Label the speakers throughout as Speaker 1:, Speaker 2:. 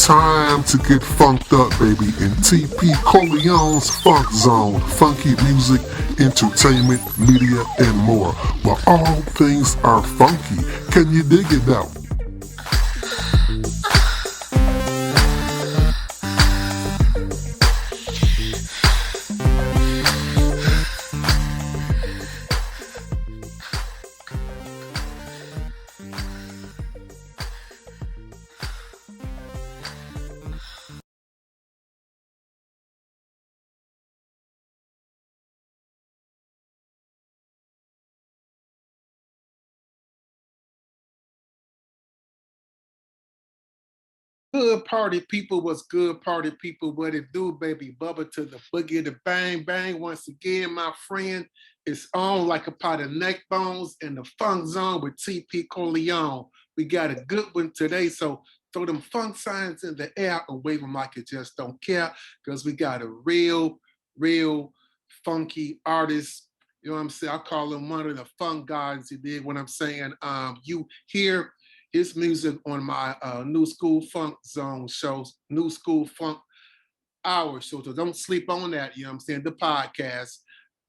Speaker 1: Time to get funked up, baby, in TP Corleone's Funk Zone. Funky music, entertainment, media, and more. But all things are funky. Can you dig it now?
Speaker 2: Good party people, what's good party people, what it do, baby? Bubba to the boogie, the bang, bang. Once again, my friend, it's on like a pot of neck bones in the funk zone with TP Corleone. We got a good one today, so throw them funk signs in the air and wave them like you just don't care, because we got a real funky artist. You know what I'm saying? I call him one of the funk gods. You did what I'm saying? You hear his music on my New School Funk Zone shows, New School Funk Hour show. So don't sleep on that, you know what I'm saying? The podcast,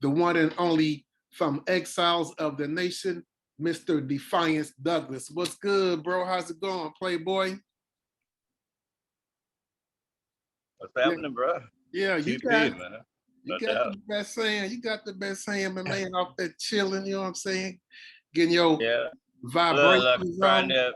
Speaker 2: the one and only from Exiles of the Nation, Mr. Defiance Douglass. What's good, bro? How's it going, Playboy?
Speaker 3: What's happening, bro?
Speaker 2: Yeah, you
Speaker 3: TP,
Speaker 2: got
Speaker 3: man.
Speaker 2: you got the best saying. You got the best saying, my man, off there chilling, you know what I'm saying? Getting your vibrations
Speaker 3: trying
Speaker 2: on.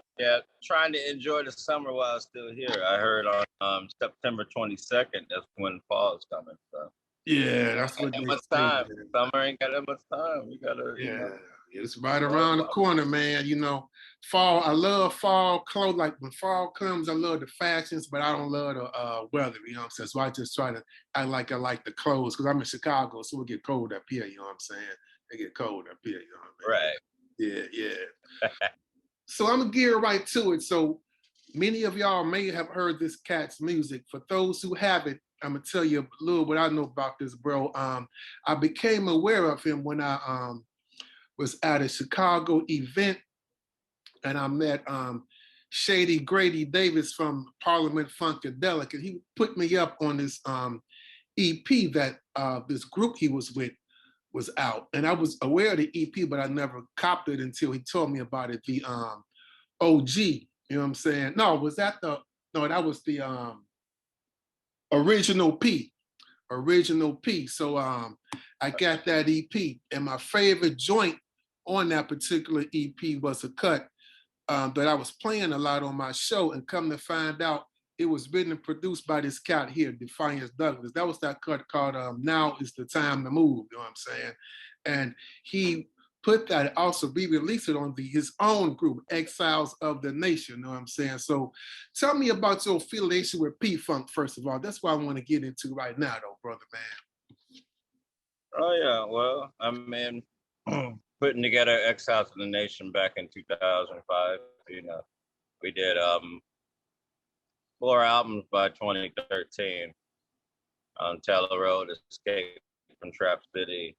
Speaker 3: trying to enjoy the summer while it's still here. I heard on September 22nd that's when fall is coming. So
Speaker 2: Yeah, that's what
Speaker 3: ain't
Speaker 2: they
Speaker 3: much
Speaker 2: say.
Speaker 3: time. Summer ain't got that much time. We gotta,
Speaker 2: Yeah, it's right around the corner, man. You know, fall. I love fall clothes. Like when fall comes, I love the fashions, but I don't love the weather. You know what I'm saying? So I just try to act like I like the clothes because I'm in Chicago, so it get cold up here. You know what I'm saying? It get cold up here. You know what I mean?
Speaker 3: right.
Speaker 2: Yeah. So I'm gonna get right to it. So many of y'all may have heard this cat's music. For those who haven't, I'm gonna tell you a little what I know about this bro. I became aware of him when I was at a Chicago event and I met Shady Grady Davis from Parliament Funkadelic, and he put me up on this EP that this group he was with was out, and I was aware of the EP, but I never copped it until he told me about it. The OG, you know what I'm saying? No, was that the no? That was the original P. Original P. So I got that EP, and my favorite joint on that particular EP was a cut that I was playing a lot on my show, and come to find out, it was written and produced by this cat here, Defiance Douglass. That was that cut called "Now Is the Time to Move." You know what I'm saying? And he put that also re-released it on his own group, Exiles of the Nation. You know what I'm saying? So tell me about your affiliation with P-Funk, first of all. That's what I want to get into right now, though, brother man.
Speaker 3: Oh yeah. Well, I mean, putting together Exiles of the Nation back in 2005. You know, we did 4 albums by 2013. Taylor Road, Escape from Trap City,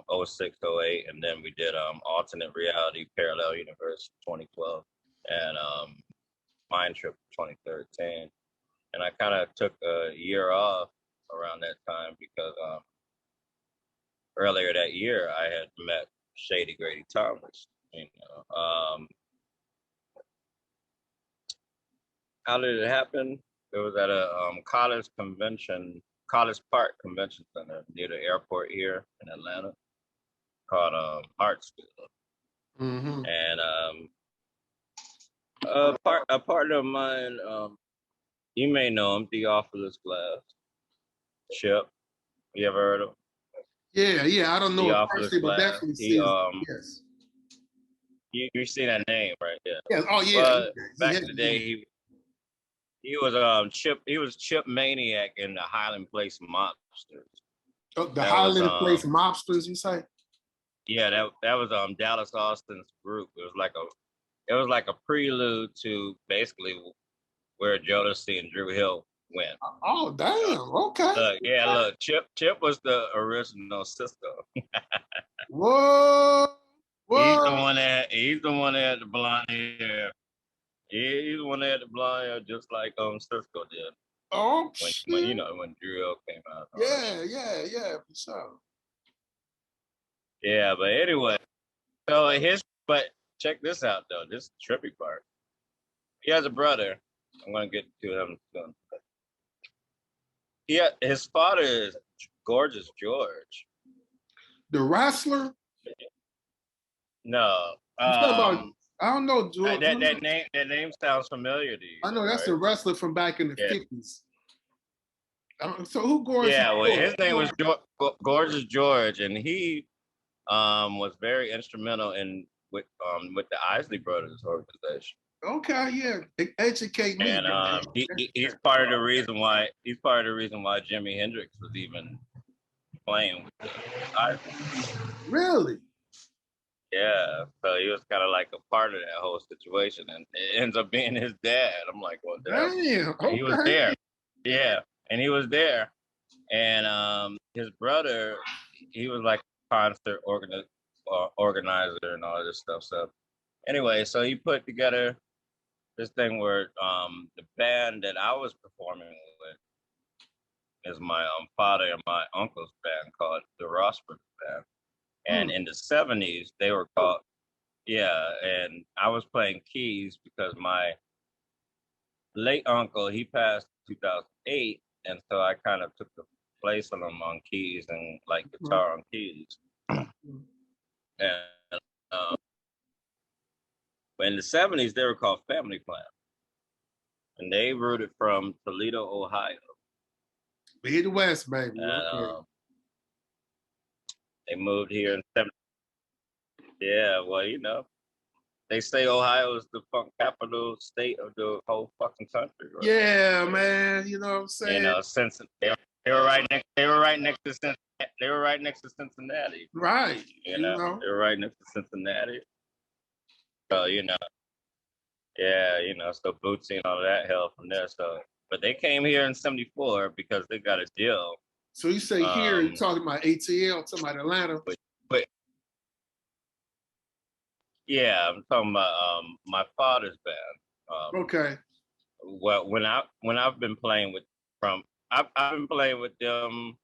Speaker 3: 06, 08, and then we did Alternate Reality, Parallel Universe 2012, and Mind Trip 2013. And I kind of took a year off around that time because earlier that year I had met Shady Grady Thomas. You know, how did it happen? It was at a college convention, College Park Convention Center near the airport here in Atlanta, called Art School.
Speaker 2: Mm-hmm.
Speaker 3: And a partner of mine, you may know him, Theophilus Glass, Chip. You ever heard of him?
Speaker 2: Yeah. I don't know it
Speaker 3: Theophilus
Speaker 2: personally, but
Speaker 3: Glass.
Speaker 2: definitely
Speaker 3: He
Speaker 2: see yes.
Speaker 3: you see that name right there.
Speaker 2: Yes. Oh yeah.
Speaker 3: Well, back in the day, he was Chip Maniac in the Highland Place Mobsters.
Speaker 2: Oh, the
Speaker 3: That was
Speaker 2: Highland Place Mobsters, you say?
Speaker 3: Yeah, that was Dallas Austin's group. It was like a prelude to basically where Jodeci and Drew Hill went.
Speaker 2: Oh damn! Okay.
Speaker 3: Look, Chip was the original Cisco.
Speaker 2: Whoa!
Speaker 3: He's the one that had the blonde hair. He's the one that had the blonde hair, just like Cisco did
Speaker 2: Oh
Speaker 3: when
Speaker 2: shit.
Speaker 3: when Drill came out.
Speaker 2: Yeah, for sure.
Speaker 3: Yeah, but anyway, but check this out though. This is the trippy part. He has a brother. I'm gonna get to him soon. His father is Gorgeous George.
Speaker 2: The wrestler?
Speaker 3: No,
Speaker 2: You talking about? I don't know, George.
Speaker 3: that name sounds familiar to you.
Speaker 2: I know that's
Speaker 3: right?
Speaker 2: a wrestler from back in the
Speaker 3: Yeah.
Speaker 2: 50s. So who Gorgeous
Speaker 3: Yeah, well,
Speaker 2: George?
Speaker 3: his name was Gorgeous George, and he was very instrumental with the Isley Brothers organization.
Speaker 2: Okay, yeah. Educate me.
Speaker 3: And he's part of the reason why Jimi Hendrix was even playing with the Isley.
Speaker 2: Really?
Speaker 3: Yeah, so he was kind of like a part of that whole situation, and it ends up being his dad. I'm like, well, damn.
Speaker 2: Damn. Okay.
Speaker 3: He was there. Yeah, and he was there, and his brother, he was like a concert organizer and all this stuff. So anyway, so he put together this thing where the band that I was performing with is my father and my uncle's band called the Rossford Band, and in the '70s they were called. Yeah, and I was playing keys because my late uncle, he passed in 2008, and so I kind of took the place of him on keys and like guitar on keys. And in the '70s, they were called Family Plan, and they rooted from Toledo, Ohio.
Speaker 2: Midwest, baby.
Speaker 3: And
Speaker 2: Okay.
Speaker 3: they moved here in '70. Yeah, well, they say Ohio is the funk capital state of the whole fucking country. Right?
Speaker 2: Yeah, man. You know what I'm saying?
Speaker 3: Since they were right next. They were right next to Cincinnati. They were right next to Cincinnati.
Speaker 2: Right.
Speaker 3: You know, they were right next to Cincinnati. So so Bootsy and all that hell from there. So, but they came here in '74 because they got a deal.
Speaker 2: So you say here, you're talking about ATL, talking about Atlanta.
Speaker 3: But yeah, I'm talking about my father's band.
Speaker 2: Okay.
Speaker 3: Well, when I've been playing I've been playing with them.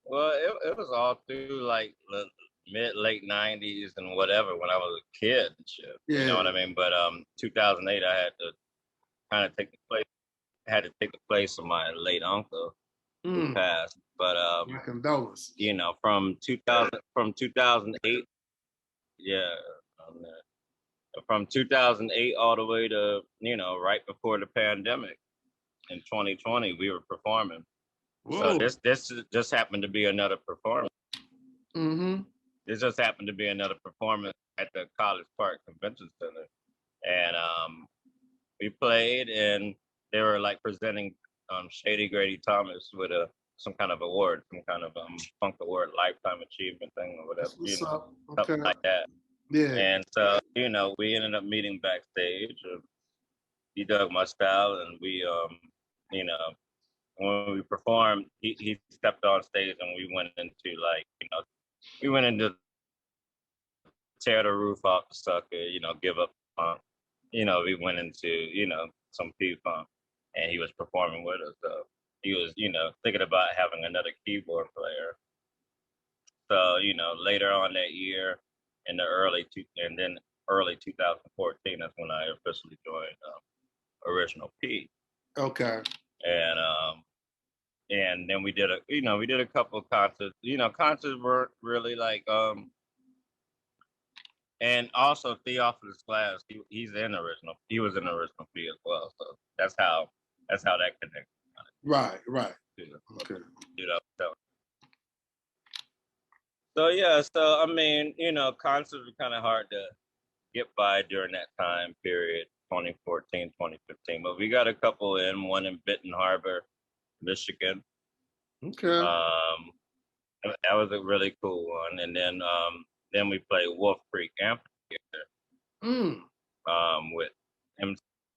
Speaker 3: Well, it was all through like the late '90s and whatever when I was a kid and shit.
Speaker 2: Yeah.
Speaker 3: You know what I mean? But 2008, I had to kind of take the place of my late uncle who passed. But
Speaker 2: my condolences.
Speaker 3: From 2008, yeah, from 2008 all the way to right before the pandemic in 2020, we were performing. Whoa. So this just happened to be another performance. This just happened to be another performance at the College Park Convention Center, and we played, and they were like presenting Shady Grady Thomas with some kind of award, some kind of funk award, lifetime achievement thing or whatever, something like that.
Speaker 2: Yeah.
Speaker 3: And so we ended up meeting backstage. He dug my style, and we when we performed, he stepped on stage, and we went into tear the roof off the sucker, give up funk. We went into, some P-Funk, and he was performing with us. So he was, thinking about having another keyboard player. So, later on that year in the early 2014, that's when I officially joined Original P.
Speaker 2: Okay.
Speaker 3: And then we did a couple of concerts. Concerts weren't really like and also Theophilus Glass, he was in Original P as well. So that's how that connected.
Speaker 2: Right.
Speaker 3: Okay. So I mean, concerts were kind of hard to get by during that time period, 2014, 2015. But we got a couple one in Benton Harbor, Michigan.
Speaker 2: Okay.
Speaker 3: That was a really cool one. And then we played Wolf Creek Amphitheater.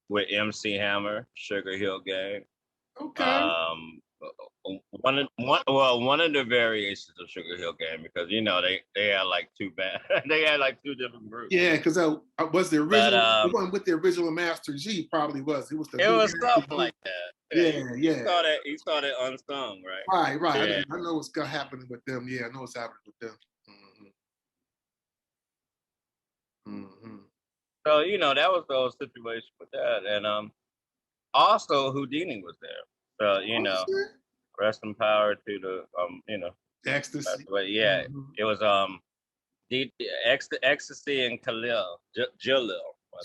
Speaker 3: With MC Hammer, Sugar Hill Gang.
Speaker 2: Okay.
Speaker 3: one of the variations of Sugar Hill Gang, because they had like two bands. They had like two different groups.
Speaker 2: Yeah, because I was the original.
Speaker 3: But,
Speaker 2: the one with the original Master G probably was. It was the.
Speaker 3: It was something like that.
Speaker 2: Yeah.
Speaker 3: He saw that unsung, right?
Speaker 2: Right.
Speaker 3: Yeah.
Speaker 2: I know what's happening with them. Yeah, I know what's happening with them.
Speaker 3: So that was the whole situation with that, and also Houdini was there. So rest in power to the
Speaker 2: Ecstasy.
Speaker 3: But yeah, it was Ecstasy and Jalil.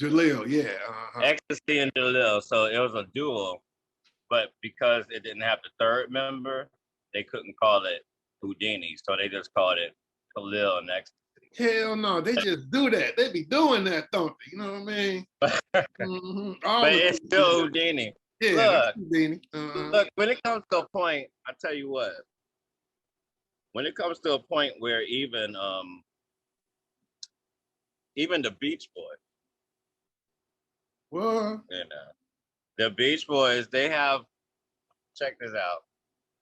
Speaker 2: Jalil, yeah.
Speaker 3: Ecstasy and Jalil. So it was a duo, but because it didn't have the third member, they couldn't call it Houdini, so they just called it Khalil and Ecstasy.
Speaker 2: Hell no, they just do that. They be doing that, don't they? You know what I mean?
Speaker 3: But it's still Houdini.
Speaker 2: Yeah,
Speaker 3: Houdini. Look, when it comes to a point, I tell you what. When it comes to a point where even the Beach Boys,
Speaker 2: what?
Speaker 3: The Beach Boys, they have. Check this out.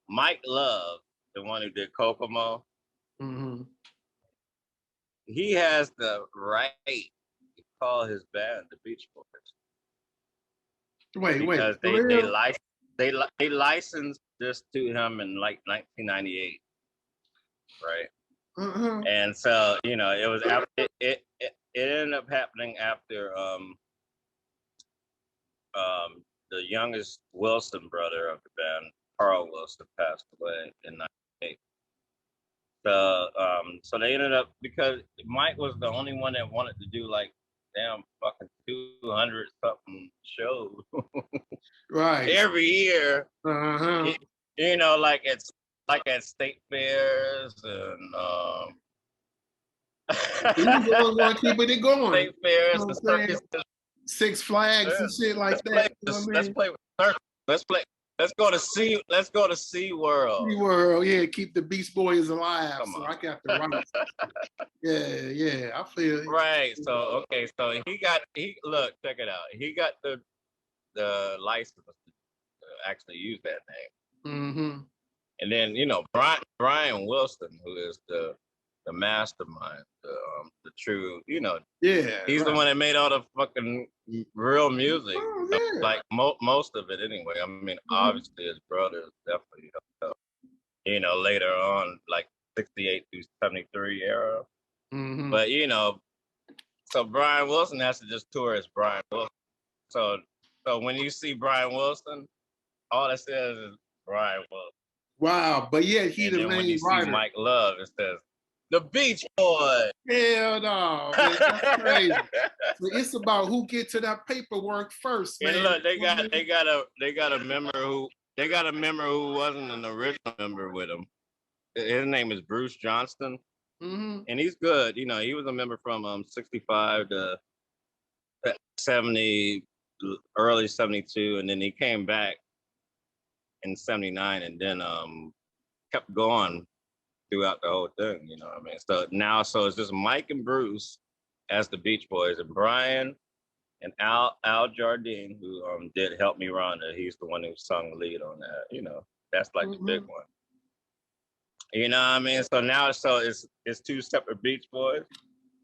Speaker 3: Mike Love, the one who did Kokomo. He has the right to call his band the Beach Boys. Because they licensed this to him in like 1998, right? And so it was after it ended up happening after the youngest Wilson brother of the band, Carl Wilson, passed away in '98. So they ended up, because Mike was the only one that wanted to do like damn fucking 200 something shows,
Speaker 2: right,
Speaker 3: every year. Like at state fairs and
Speaker 2: he was the one going keeping it going.
Speaker 3: State fairs, the circus,
Speaker 2: Six Flags and shit like that.
Speaker 3: Let's play with circus. Let's go to Sea World.
Speaker 2: Sea World, yeah, keep the Beach Boys alive. So I got the rights. yeah, I feel it.
Speaker 3: Right. So okay, so look, check it out. He got the license to actually use that name. And then Brian Wilson, who is the mastermind, the true, he's the one that made all the fucking real music. Like most of it anyway. I mean, obviously his brother is definitely later on, like 68 through 73 era. But so Brian Wilson has to just tour as Brian Wilson. So when you see Brian Wilson, all it says is Brian Wilson.
Speaker 2: Wow, but yeah, he the main
Speaker 3: when you
Speaker 2: writer.
Speaker 3: See Mike Love, it says the Beach Boys.
Speaker 2: Hell no, man, that's crazy. So it's about who get to that paperwork first, man.
Speaker 3: And look, they got a member who wasn't an original member with him. His name is Bruce Johnston, and he's good. He was a member from 65 to 70, early 72, and then he came back in 79, and then kept going throughout the whole thing. You know what I mean? So it's just Mike and Bruce as the Beach Boys, and Brian and Al Jardine, who did Help Me Rhonda. He's the one who sung the lead on that. That's like the big one. You know what I mean? So it's two separate Beach Boys.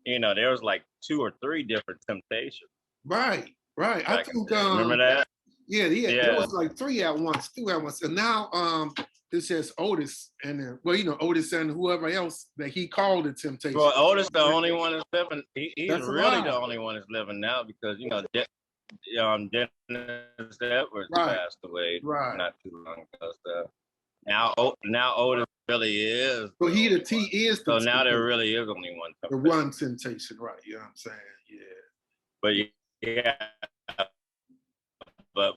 Speaker 3: There was like 2 or 3 different Temptations.
Speaker 2: Right. I think
Speaker 3: remember that?
Speaker 2: Yeah. There was like 3 at once, 2 at once, and now this says Otis, and Otis and whoever else that he called the Temptations.
Speaker 3: Well, Otis the only one that's living. He's really the only one that's living now, because Dennis Edwards passed away not too long ago. So now Otis really is.
Speaker 2: So he is.
Speaker 3: So now there really is only one Temptation.
Speaker 2: The one Temptation, right? You know what I'm saying? Yeah.
Speaker 3: But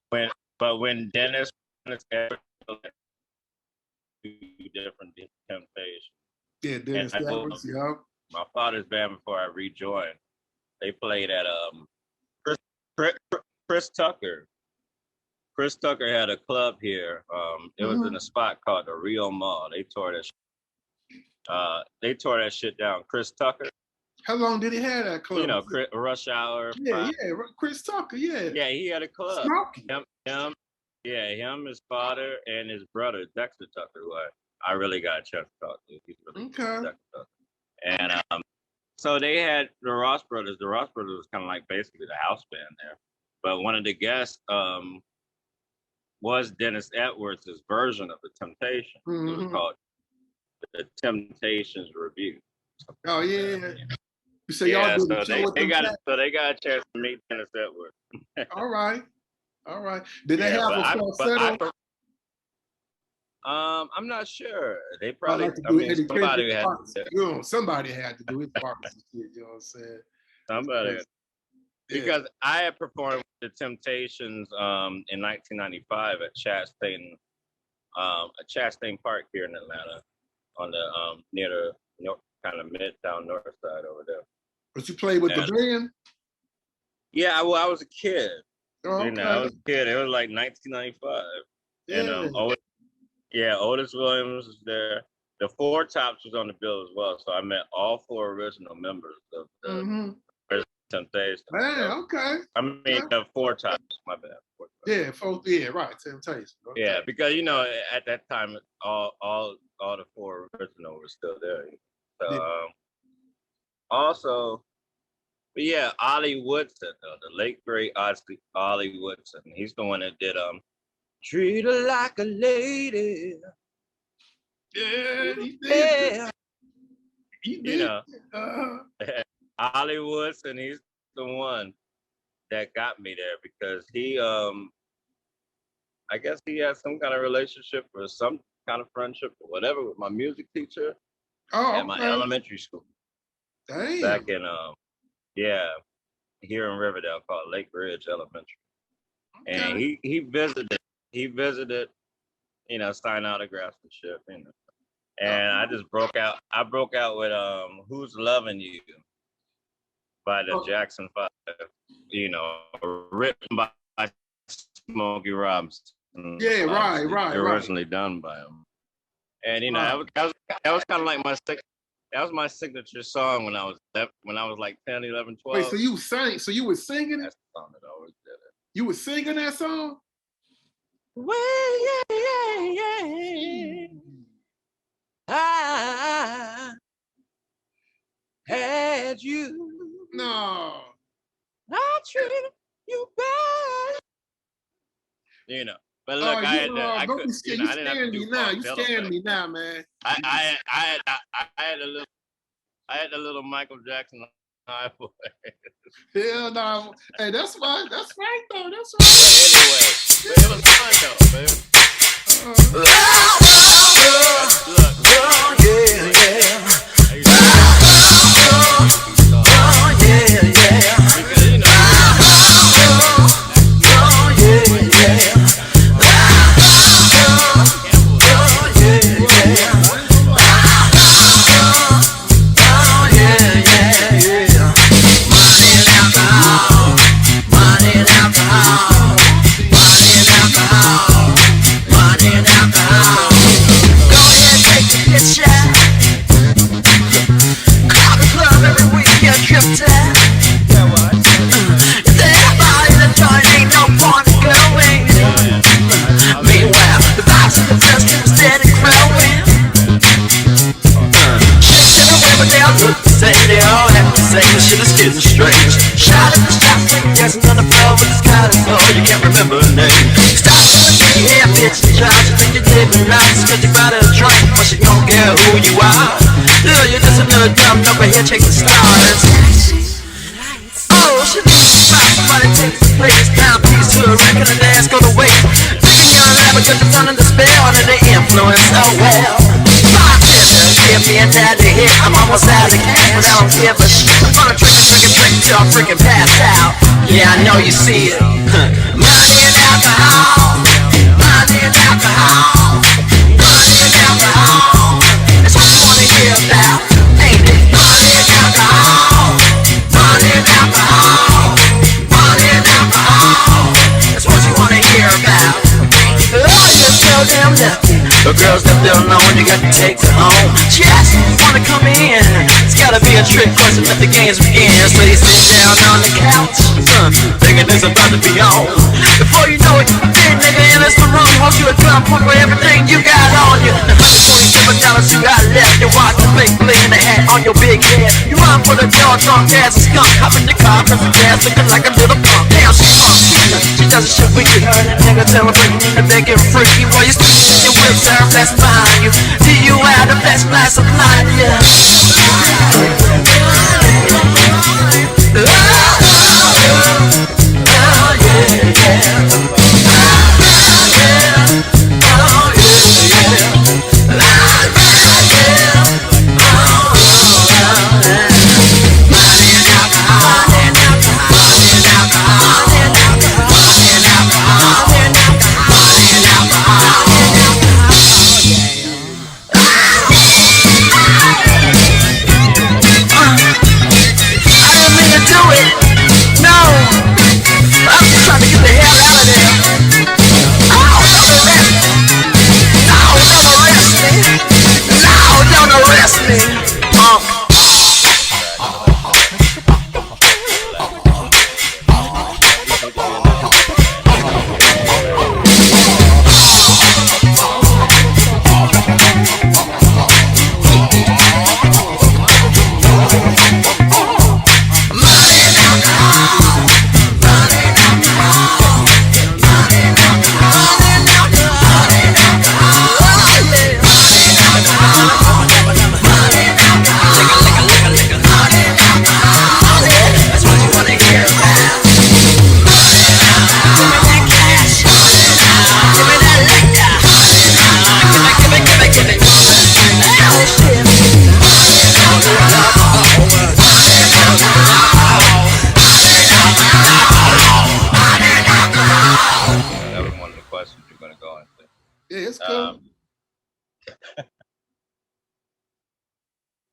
Speaker 3: when Dennis Edwards, 2 different Temptations.
Speaker 2: Yeah, Dennis Edwards. Yeah.
Speaker 3: My father's band, before I rejoined, they played at Chris Tucker. Chris Tucker had a club here. It was in a spot called the Rio Mall. They tore that shit down. Chris Tucker.
Speaker 2: How long did he have that club?
Speaker 3: Rush Hour.
Speaker 2: Yeah, Chris Tucker. Yeah.
Speaker 3: Yeah, he had a club.
Speaker 2: Smokey.
Speaker 3: Him Yeah, him, his father, and his brother Dexter Tucker, who I really got a chance to talk to. He's really
Speaker 2: Okay.
Speaker 3: Dexter Tucker. And so they had the Ross Brothers. The Ross Brothers was kind of like basically the house band there. But one of the guests was Dennis Edwards' version of the Temptations.
Speaker 2: Mm-hmm.
Speaker 3: It was called the Temptations Review.
Speaker 2: Oh yeah. You say y'all did a show with them?
Speaker 3: So they got a chance to meet Dennis Edwards.
Speaker 2: All right. Did they have a falsetto?
Speaker 3: I'm not sure. They probably.
Speaker 2: Somebody had to do his parts and shit. You know what I'm saying?
Speaker 3: Somebody. Because I had performed with the Temptations in 1995 at Chastain Park here in Atlanta, on the near the kind of Midtown North Side over there.
Speaker 2: But you played with the band?
Speaker 3: Yeah, I was a kid.
Speaker 2: Oh, okay.
Speaker 3: You know, I was a kid. It was like 1995.
Speaker 2: Yeah.
Speaker 3: And Otis Williams was there. The Four Tops was on the bill as well. So I met all four original members of the Temptations.
Speaker 2: Man, okay.
Speaker 3: I mean, Four Tops, my bad.
Speaker 2: Right, Temptations. Okay.
Speaker 3: Yeah, because, you know, at that time, all the four original were still there. So, also, but yeah, Ollie Woodson, the late great Ollie Woodson. He's the one that did Treat Her Like a Lady.
Speaker 2: Yeah, he did.
Speaker 3: Yeah.
Speaker 2: He did.
Speaker 3: You know, Ollie Woodson, he's the one that got me there because he, I guess he had some kind of relationship or some kind of friendship or whatever with my music teacher at my elementary school.
Speaker 2: Damn.
Speaker 3: Back in, here in Riverdale, called Lake Ridge Elementary. Okay. And he visited, you know, sign autographs and shit, you know. And I just broke out. I broke out with Who's Loving You by the Jackson 5, you know, written by Smokey Robinson.
Speaker 2: Yeah, right.
Speaker 3: Originally done by him. And you know, that was kind of like my signature song when I was like 10, 11, 12.
Speaker 2: Wait, so you sang? So you were singing?
Speaker 3: That's the song that I always did it.
Speaker 2: You were singing that song?
Speaker 3: Well, yeah. I had you.
Speaker 2: No.
Speaker 3: I treated you bad. You know. But look, I didn't have to do
Speaker 2: now. You scaring me now, man.
Speaker 3: I had a little Michael Jackson high voice.
Speaker 2: Hell no. Hey, that's right though. That's right.
Speaker 3: But anyway, but it was fun though, baby. Look.
Speaker 4: Who you are? You're just another dumb number here chasing stars. Oh, she needs to find somebody takes the place. Down piece to a record and dance go to waste. Thinking you're an average, you're just under the spell under the influence. Oh well. Bartender, give me a daddy hit. I'm almost out of cash, but I don't give a shit. I'm gonna drink till I'm freaking passed out. Yeah, I know you see it. Money and alcohol. Money and alcohol. Money and alcohol. That's what you wanna hear about, ain't it? Money and alcohol. Money and alcohol. Money and alcohol. That's what you wanna hear about. Oh, you're so damn lucky. The girls that feel alone, you got to take her home. She asks you wanna come in. It's gotta be a trick question, let the games begin. So you sit down on the couch, thinking it's about to be on. Before you know it, big nigga in this some for everything you got on you. The $127 you got left. You watch the big bling in the hat on your big head. You run for the door, drunk as a skunk. Hop in the car, cause the gas looking like a little punk. Damn, she funky. She does the shit we get her and a nigga celebrating and they get freaky. While you still in your whips, her best behind you. Do you have the best glass of wine? Yeah.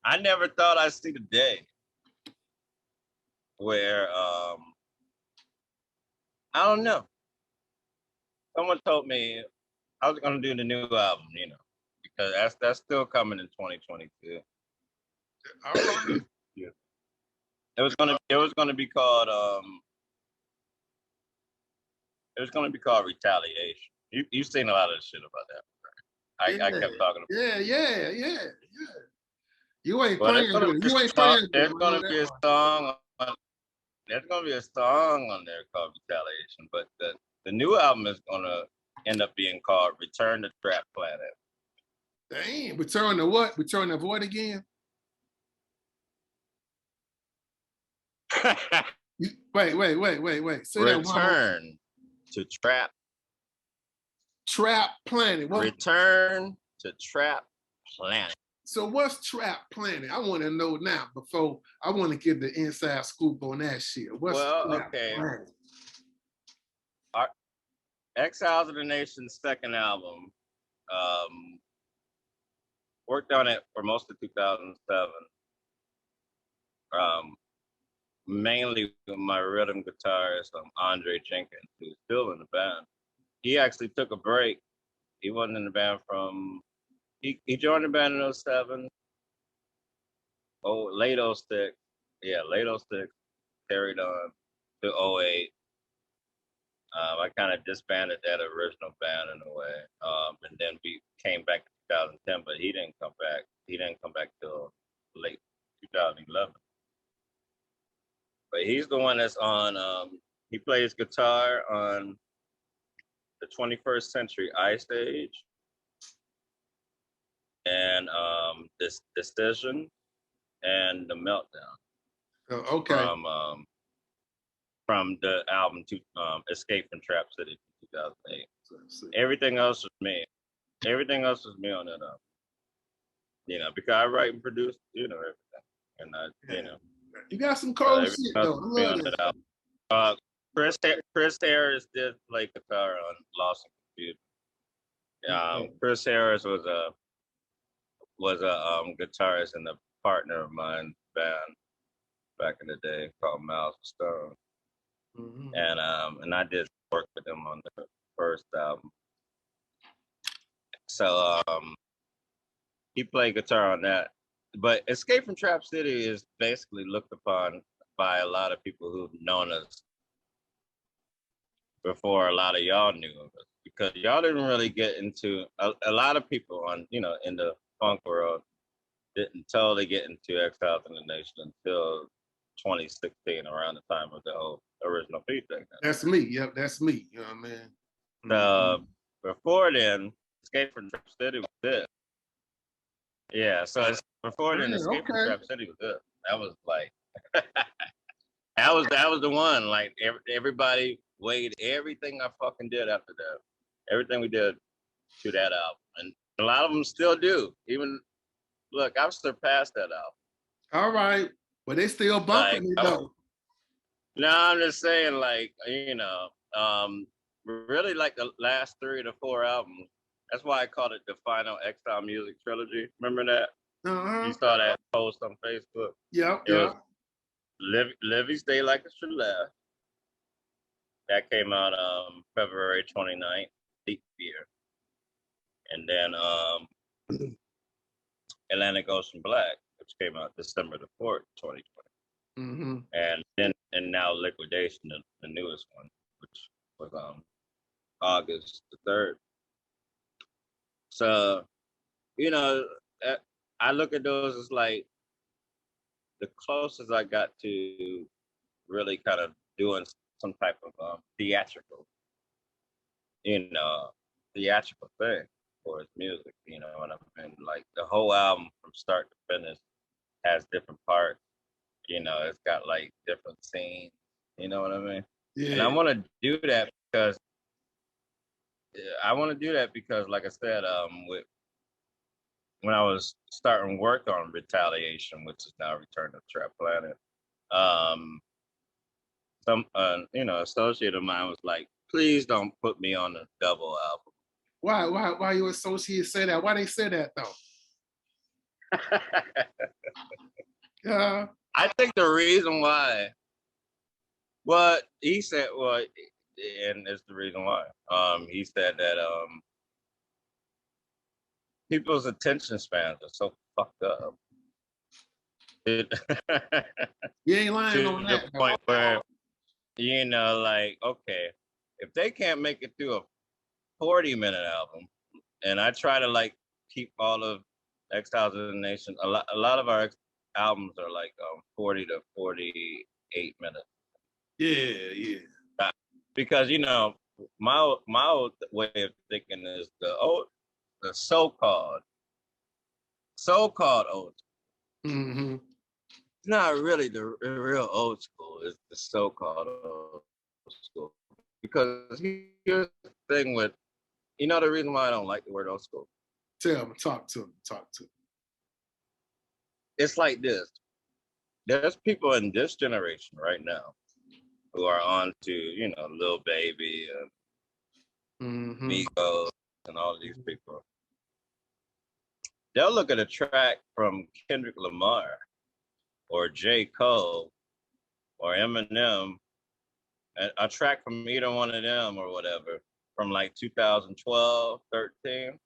Speaker 3: I never thought I'd see the day where I don't know. Someone told me I was gonna do the new album, you know, because that's still coming in 2022.
Speaker 2: All right.
Speaker 3: Yeah. It was gonna be called Retaliation. You've seen a lot of shit about that. Right? I kept talking about
Speaker 2: Yeah. You ain't
Speaker 3: well,
Speaker 2: playing. You ain't playing.
Speaker 3: There's gonna be a song. There's gonna be a song on there called Retaliation, but the new album is gonna end up being called Return to Trap Planet.
Speaker 2: Damn, return to what? Return to Void again? Wait. Say
Speaker 3: Return to
Speaker 2: Trap Planet. What?
Speaker 3: Return to Trap Planet.
Speaker 2: So what's Trap Planet? I want to know now before I want to get the inside scoop on that shit. What's Trap Planet?
Speaker 3: Our Exiles of the Nation's second album, worked on it for most of 2007. Mainly with my rhythm guitarist, Andre Jenkins, who's still in the band. He actually took a break. He wasn't in the band he joined the band in 07. Late 06. Yeah, late 06. Carried on to 08. I kind of disbanded that original band in a way. And then we came back in 2010, but he didn't come back. He didn't come back till late 2011. But he's the one that's on, he plays guitar on the 21st Century Ice Age and this Decision and The Meltdown.
Speaker 2: Oh, okay.
Speaker 3: From the album Escape from Trap City 2008. Everything else was me. Everything else was me on that album. You know, because I write and produce, you know, everything. And you know.
Speaker 2: You got some cold shit though. I love that.
Speaker 3: Chris Harris did play guitar on Lost and Confused. Chris Harris was a guitarist and a partner of mine's band back in the day called Miles Stone. Mm-hmm. And I did work with him on the first album. So he played guitar on that. But Escape from Trap City is basically looked upon by a lot of people who've known us before a lot of y'all knew of us. because y'all didn't really get into a lot of people on, you know, in the funk world didn't totally get into Exiles of the Nation until 2016, around the time of the whole original feature thing.
Speaker 2: That's me. Yep, that's me. You know what I mean?
Speaker 3: Before then, Escape from Trap City was it. Yeah, so before then, Escape from Trap City was it. That was like, that was the one. Like everybody weighed everything I fucking did after that. Everything we did to that album, and a lot of them still do. Even look, I've surpassed that album.
Speaker 2: All right, but they still bumping it though.
Speaker 3: No, I'm just saying, like, you know, really like the last 3 to 4 albums. That's why I called it the Final Exile Music Trilogy. Remember that? You saw that post on Facebook.
Speaker 2: Yep,
Speaker 3: it was Livy Stay Like It Should Last. That came out February 29th, deep year. And then Atlantic Ocean Black, which came out December the 4th, 2020. And now Liquidation, the newest one, which was August the 3rd. So, you know, I look at those as like the closest I got to really kind of doing some type of theatrical thing for his music. You know what I mean? Like the whole album from start to finish has different parts. You know, it's got like different scenes. You know what I mean? Yeah. And I want to do that because like I said, when I was starting work on Retaliation, which is now Return to Trap Planet, some associate of mine was like, please don't put me on a double album.
Speaker 2: Why your associate say that? Why they say that though? Yeah.
Speaker 3: I think the reason why, he said, and it's the reason why. He said that people's attention spans are so fucked up.
Speaker 2: You ain't lying on that.
Speaker 3: To the point where, you know, like, okay, if they can't make it through a 40-minute album, and I try to like keep all of Exiles of the Nation, a lot of our albums are like 40 to 48 minutes.
Speaker 2: Yeah.
Speaker 3: Because, you know, my old way of thinking is the so-called old. It's not really the real old school. It's the so-called old school. Because here's the thing with, you know, the reason why I don't like the word old school.
Speaker 2: Tell me, talk to me.
Speaker 3: It's like this. There's people in this generation right now who are on to, you know, Lil Baby and Migos and all these people. They'll look at a track from Kendrick Lamar or J. Cole or Eminem, a track from either one of them or whatever, from like 2012, 13.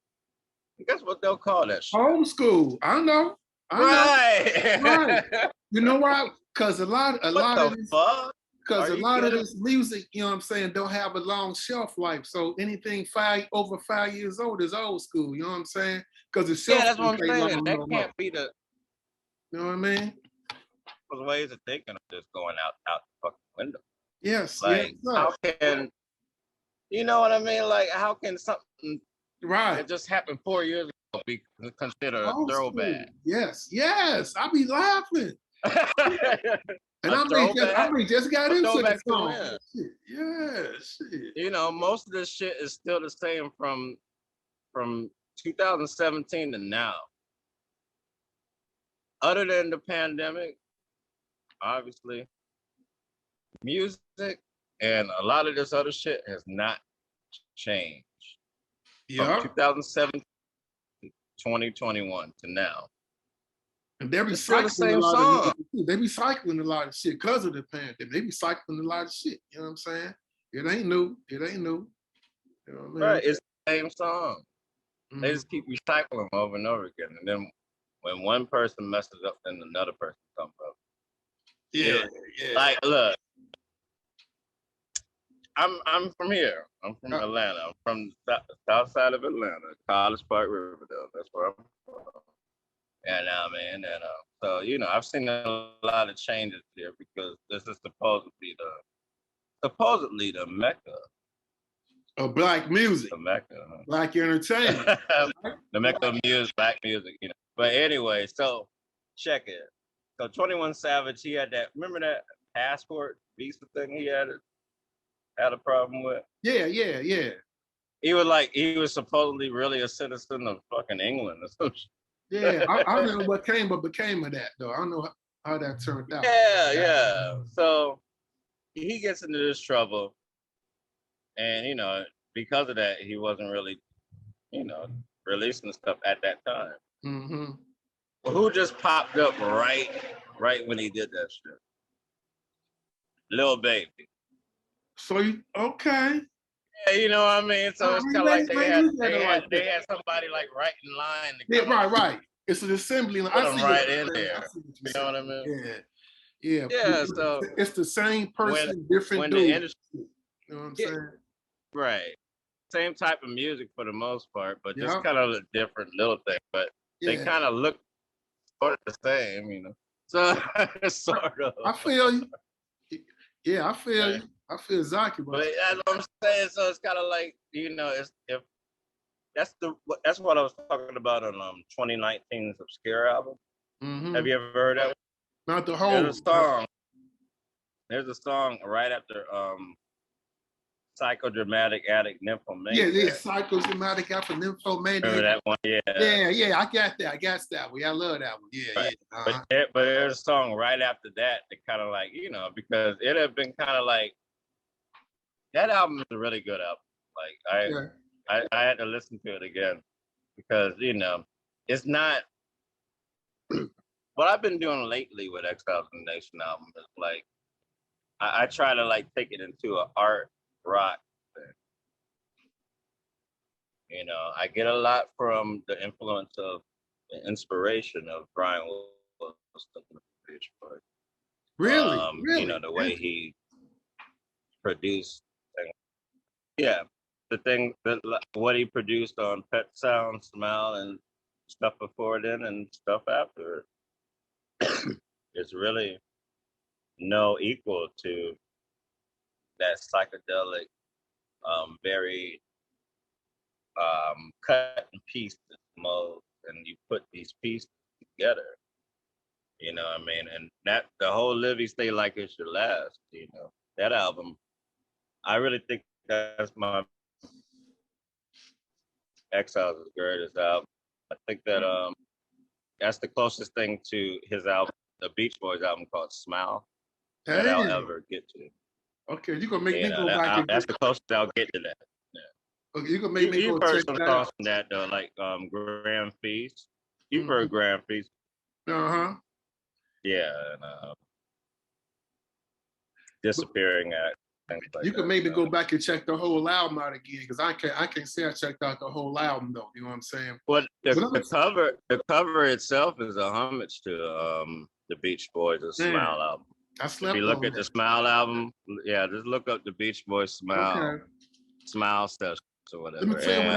Speaker 3: Guess what they'll call that shit?
Speaker 2: Home school. I know. Right. You know why? Because a lot of this music, you know what I'm saying, don't have a long shelf life. So anything over 5 years old is old school. You know what I'm saying? Because the shelf
Speaker 3: that's what I'm saying. That
Speaker 2: no
Speaker 3: can't be the.
Speaker 2: You know what I mean?
Speaker 3: Those ways of thinking are just going out the fucking window.
Speaker 2: Yes.
Speaker 3: Like, how can, you know what I mean? Like, how can something that just happened 4 years ago be considered a throwback?
Speaker 2: Yes. I be laughing. And I just got into the song. Shit.
Speaker 3: You know, most of this shit is still the same from 2017 to now. Other than the pandemic, obviously, music and a lot of this other shit has not changed.
Speaker 2: Yeah.
Speaker 3: From 2017 to 2021 to now.
Speaker 2: And they're recycling a lot of they recycling a lot of shit because of the pandemic. They recycling a lot of shit. You know what I'm saying? It ain't new. You know what I mean?
Speaker 3: Right, it's the same song. They just keep recycling them over and over again. And then when one person messes up, then another person comes up.
Speaker 2: Yeah.
Speaker 3: Like, look, I'm from here. I'm from Atlanta. I'm from the south side of Atlanta, College Park, Riverdale. That's where I'm from. And man, and so I've seen a lot of changes here because this is supposedly the mecca
Speaker 2: of black music,
Speaker 3: the mecca,
Speaker 2: black entertainment,
Speaker 3: the mecca of music, black music. But anyway, so check it. So 21 Savage, he had that. Remember that passport visa thing he had a problem with?
Speaker 2: Yeah.
Speaker 3: He was supposedly really a citizen of fucking England or some shit.
Speaker 2: Yeah, I don't know what became of that though. I don't know how that turned out.
Speaker 3: Yeah. So he gets into this trouble, and because of that, he wasn't really, releasing stuff at that time.
Speaker 2: Mm-hmm.
Speaker 3: Well, who just popped up right when he did that shit? Lil Baby.
Speaker 2: So okay.
Speaker 3: Yeah, you know what I mean. So it's kind of like they had somebody like right in line.
Speaker 2: Yeah, right. It's an assembly line.
Speaker 3: Put them right in there. You know what I mean?
Speaker 2: Yeah.
Speaker 3: So
Speaker 2: it's the same person, different dude. You know what I'm saying?
Speaker 3: Right. Same type of music for the most part, but just kind of a different little thing. But they kind of look sort of the same, So sort of.
Speaker 2: I feel you. Yeah, I feel you. I feel exactly.
Speaker 3: But that's what I'm saying. So it's kind of like if that's what I was talking about on 2019's Obscure album.
Speaker 2: Mm-hmm.
Speaker 3: Have you ever heard that?
Speaker 2: Not the whole.
Speaker 3: There's a song right after Psychodramatic Addict Nymphomaniac.
Speaker 2: Yeah, Psychodramatic Addict Nymphomaniac.
Speaker 3: Remember that one? Yeah.
Speaker 2: Yeah, I got that. I love that one. Yeah,
Speaker 3: right.
Speaker 2: Yeah.
Speaker 3: But there's a song right after that kind of like, because it had been kind of like, that album is a really good album. Like I had to listen to it again because, it's not, what I've been doing lately with Exiles of the Nation album is like, I try to like take it into an art rock thing. I get a lot from the influence of the inspiration of Brian Wilson.
Speaker 2: Really?
Speaker 3: The way he produced things. Yeah, what he produced on Pet Sound, Smile, and stuff before then and stuff after is really no equal to that psychedelic, very cut and piece mode, and you put these pieces together. You know what I mean? And that the whole Live You Stay Like It Should Last, that album, I really think that's my Exiles' greatest album. I think that that's the closest thing to his album, the Beach Boys album called Smile, that I'll ever get to.
Speaker 2: Okay, you're gonna make me go back.
Speaker 3: That's the closest I'll get to that. Yeah.
Speaker 2: Okay, you're gonna make me go
Speaker 3: check
Speaker 2: check
Speaker 3: some
Speaker 2: that
Speaker 3: songs
Speaker 2: out.
Speaker 3: from that though, like Grand Feast. You've heard Grand Feast.
Speaker 2: Uh-huh.
Speaker 3: Yeah, and Disappearing Act.
Speaker 2: You can maybe go back and check the whole album out again, because I can't say I checked out the whole album though. You know what I'm saying?
Speaker 3: Well, the cover itself is a homage to the Beach Boys' Smile album. If you look at the Smile album, just look up the Beach Boys Smile stuff or whatever.
Speaker 2: Let me tell you what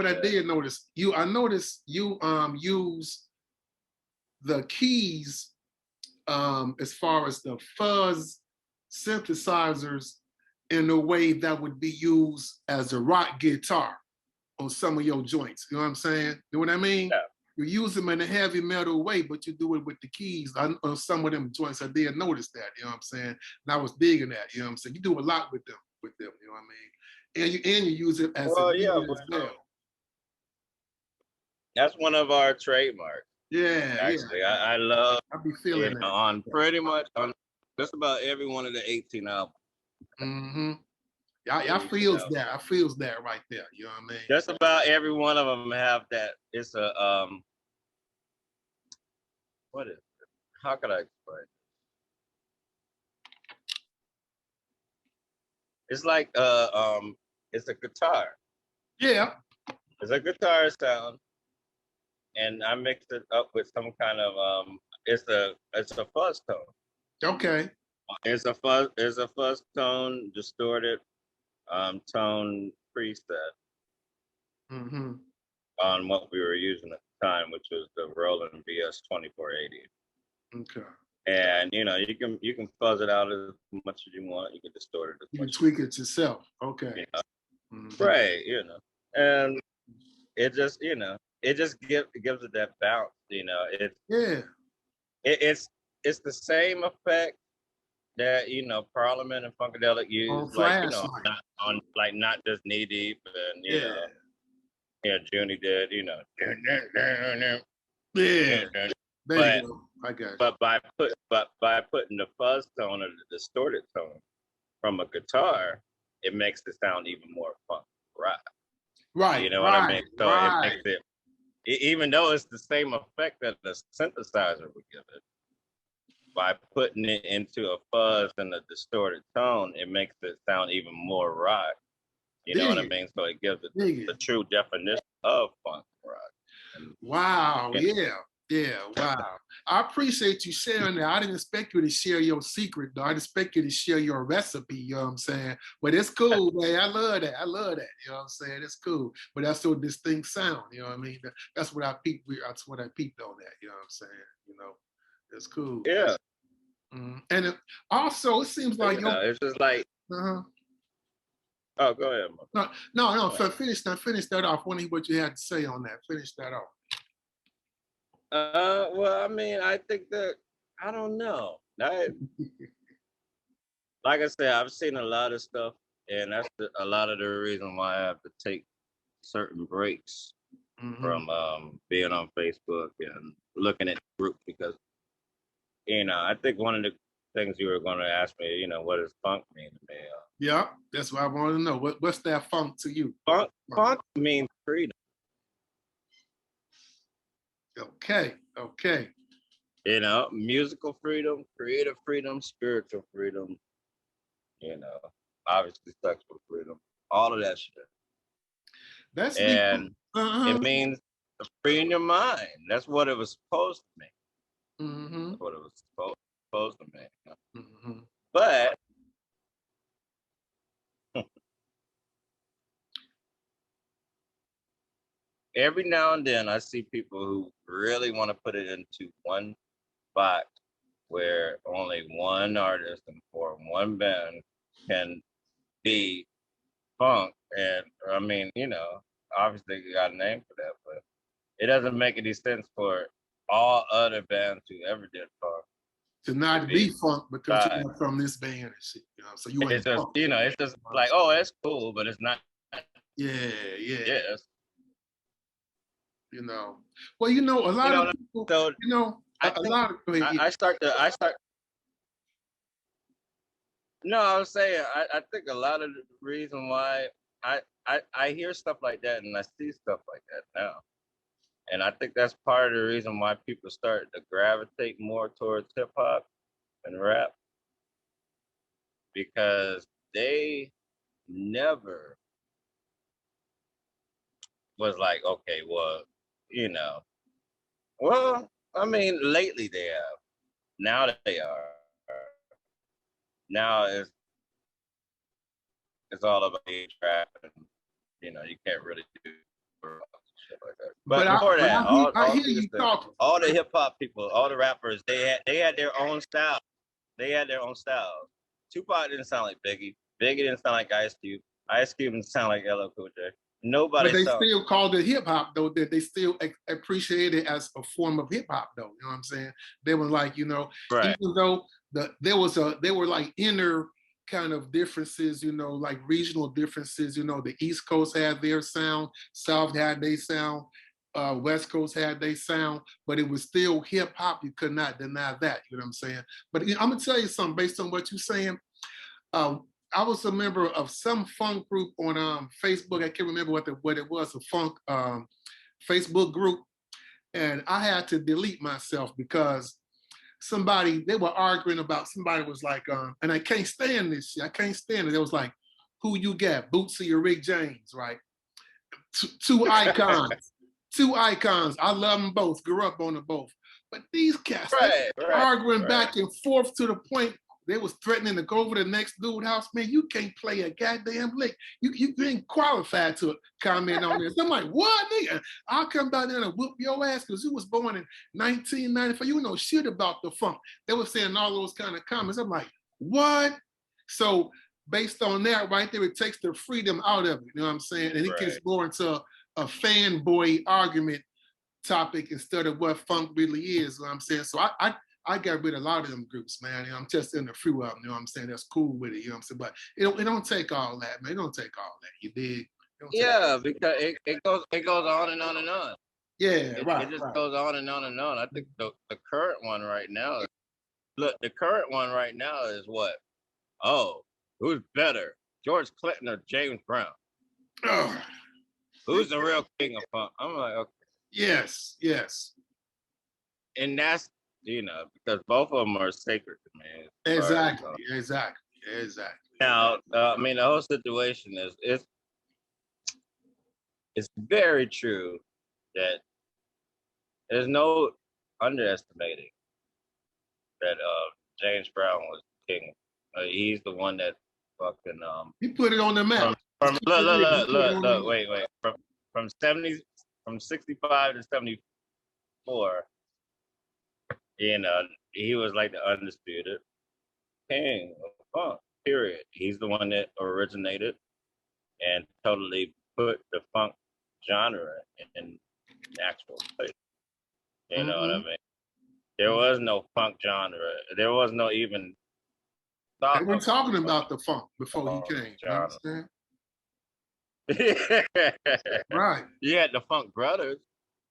Speaker 2: I did notice. I noticed you use the keys as far as the fuzz synthesizers in a way that would be used as a rock guitar on some of your joints. You know what I'm saying? You know what I mean?
Speaker 3: Yeah.
Speaker 2: You use them in a heavy metal way, but you do it with the keys on some of them joints. I did notice that, you know what I'm saying? And I was digging that, you know what I'm saying? You do a lot with them, you know what I mean? And you use it as as well.
Speaker 3: That's one of our trademarks.
Speaker 2: Yeah,
Speaker 3: actually, I love.
Speaker 2: I be feeling that
Speaker 3: on pretty much on just about every one of the 18 albums.
Speaker 2: Mm-hmm. I feels that. I feels that right there. You know what I mean?
Speaker 3: Just about every one of them have that. It's a what is it? How could I explain? It's like it's a guitar.
Speaker 2: Yeah.
Speaker 3: It's a guitar sound, and I mixed it up with some kind of it's a fuzz tone.
Speaker 2: Okay.
Speaker 3: It's a fuzz tone, distorted tone preset
Speaker 2: Mm-hmm.
Speaker 3: on what we were using at the time, which was the Roland VS 2480.
Speaker 2: Okay.
Speaker 3: And you can fuzz it out as much as you want. You can distort it as
Speaker 2: You
Speaker 3: much
Speaker 2: can
Speaker 3: as
Speaker 2: tweak it yourself. Okay.
Speaker 3: you know.
Speaker 2: Mm-hmm.
Speaker 3: Right, and it just gives it that bounce.
Speaker 2: Yeah.
Speaker 3: It's the same effect that Parliament and Funkadelic
Speaker 2: On
Speaker 3: use, like
Speaker 2: flashlight.
Speaker 3: not just Knee Deep and
Speaker 2: Yeah.
Speaker 3: Junie did,
Speaker 2: Yeah. There you
Speaker 3: but
Speaker 2: go. I got you.
Speaker 3: but by putting the fuzz tone or the distorted tone from a guitar, it makes it sound even more funk rock.
Speaker 2: Right.
Speaker 3: You know what I
Speaker 2: Right.
Speaker 3: mean? So
Speaker 2: Right.
Speaker 3: it makes it, even though it's the same effect that the synthesizer would give it, by putting it into a fuzz and a distorted tone, it makes it sound even more rock. You know what I mean? So it gives it the true definition of funk rock.
Speaker 2: Wow. Yeah. Yeah. Wow. I appreciate you sharing that. I didn't expect you to share your secret, though. I didn't expect you to share your recipe. You know what I'm saying? But it's cool, man. I love that. I love that. You know what I'm saying? It's cool. But that's so distinct sound. You know what I mean? That's what I peeped. That's what I peeped on that. You know what I'm saying? It's cool.
Speaker 3: Yeah.
Speaker 2: And also, it seems like
Speaker 3: it's just like. Oh, go ahead.
Speaker 2: No. Finish that off. I want to hear what you had to say on that. Finish that off.
Speaker 3: Well, I mean, I think that I don't know. Like I said, I've seen a lot of stuff, and that's a lot of the reason why I have to take certain breaks from being on Facebook and looking at groups, because I think one of the things you were going to ask me, what does funk mean to me?
Speaker 2: Yeah, that's what I want to know. What's that funk to you?
Speaker 3: Funk means freedom.
Speaker 2: Okay.
Speaker 3: Musical freedom, creative freedom, spiritual freedom, obviously sexual freedom, all of that shit.
Speaker 2: That's
Speaker 3: and it means freeing your mind. That's what it was supposed to mean.
Speaker 2: Mm-hmm.
Speaker 3: That's what it was supposed to mean. But every now and then I see people who really want to put it into one box where only one artist or one band can be funk. And I mean, obviously you got a name for that, but it doesn't make any sense for all other bands who ever did funk
Speaker 2: to not be funk because you're from this band and shit. So you
Speaker 3: it's just, it's just like, oh, that's cool, but it's not.
Speaker 2: Yeah.
Speaker 3: Yes.
Speaker 2: Well, a lot of people,
Speaker 3: so
Speaker 2: I start.
Speaker 3: No, I was saying, I think a lot of the reason why I hear stuff like that and I see stuff like that now. And I think that's part of the reason why people start to gravitate more towards hip hop and rap, because they never was like, okay, well, well, I mean, lately they have. Now they are. Now it's all about the trap, and you can't really do shit like that. But before that, all the hip hop people, all the rappers, they had their own style. They had their own styles. Tupac didn't sound like Biggie. Biggie didn't sound like Ice Cube. Ice Cube didn't sound like LL Cool J. Nobody.
Speaker 2: But they still called it hip hop, though. They still appreciate it as a form of hip hop, though. You know what I'm saying? They were like,
Speaker 3: right.
Speaker 2: Even though there were like inner kind of differences, like regional differences. The East Coast had their sound, South had their sound, West Coast had their sound, but it was still hip hop. You could not deny that. You know what I'm saying? But I'm gonna tell you something based on what you're saying. I was a member of some funk group on Facebook. I can't remember what it was, a funk Facebook group. And I had to delete myself because they were arguing about, somebody was like, and I can't stand this shit. I can't stand it. It was like, who you got, Bootsy or Rick James, right? Two icons. Two icons. I love them both, grew up on them both. But these cats, arguing back and forth to the point they was threatening to go over to the next dude's house. Man, you can't play a goddamn lick. You ain't qualified to comment on this. I'm like, what, nigga? I'll come down there and whoop your ass because you was born in 1994. You know shit about the funk. They were saying all those kind of comments. I'm like, what? So based on that right there, it takes the freedom out of it. You know what I'm saying? And it gets more into a fanboy argument topic instead of what funk really is. You know what I'm saying? So I got rid of a lot of them groups, man. You know, I'm just in a few of them, you know what I'm saying? That's cool with it, you know what I'm saying? But it don't take all that, man. It don't take all that. You dig?
Speaker 3: Yeah, because it goes on and on and on.
Speaker 2: Yeah,
Speaker 3: It just goes on and on and on. I think the current one right now is, look, the current one right now is what? Oh, who's better, George Clinton or James Brown?
Speaker 2: Oh.
Speaker 3: Who's the real king of funk? I'm like, okay.
Speaker 2: Yes.
Speaker 3: And that's, you know, because both of them are sacred to me.
Speaker 2: Exactly.
Speaker 3: Now, I mean, the whole situation is it's very true that there's no underestimating that James Brown was king. He's the one that fucking
Speaker 2: he put it on the map.
Speaker 3: Look, wait. From 65 to 74, you know, he was like the undisputed king of funk, period. He's the one that originated and totally put the funk genre in actual place. You know what I mean? There was no funk genre. There was no even thought.
Speaker 2: They were talking about the funk before he came. You understand? Right.
Speaker 3: You had the Funk Brothers,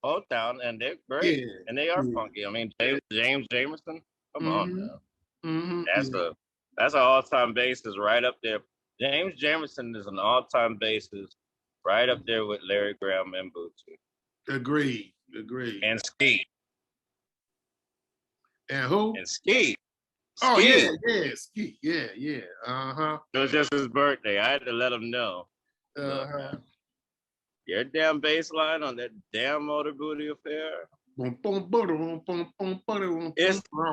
Speaker 3: Old Town, and they're great, and they are funky. I mean, James Jamerson, come on now. That's an all-time bassist right up there. James Jamerson is an all-time bassist right up there with Larry Graham and Bootsy.
Speaker 2: Agreed.
Speaker 3: And Ski.
Speaker 2: And who?
Speaker 3: And Ski.
Speaker 2: Oh, Ski. Yeah. Uh-huh.
Speaker 3: It was just his birthday. I had to let him know.
Speaker 2: Uh-huh.
Speaker 3: Your damn bass line on that damn Motor Booty Affair. It's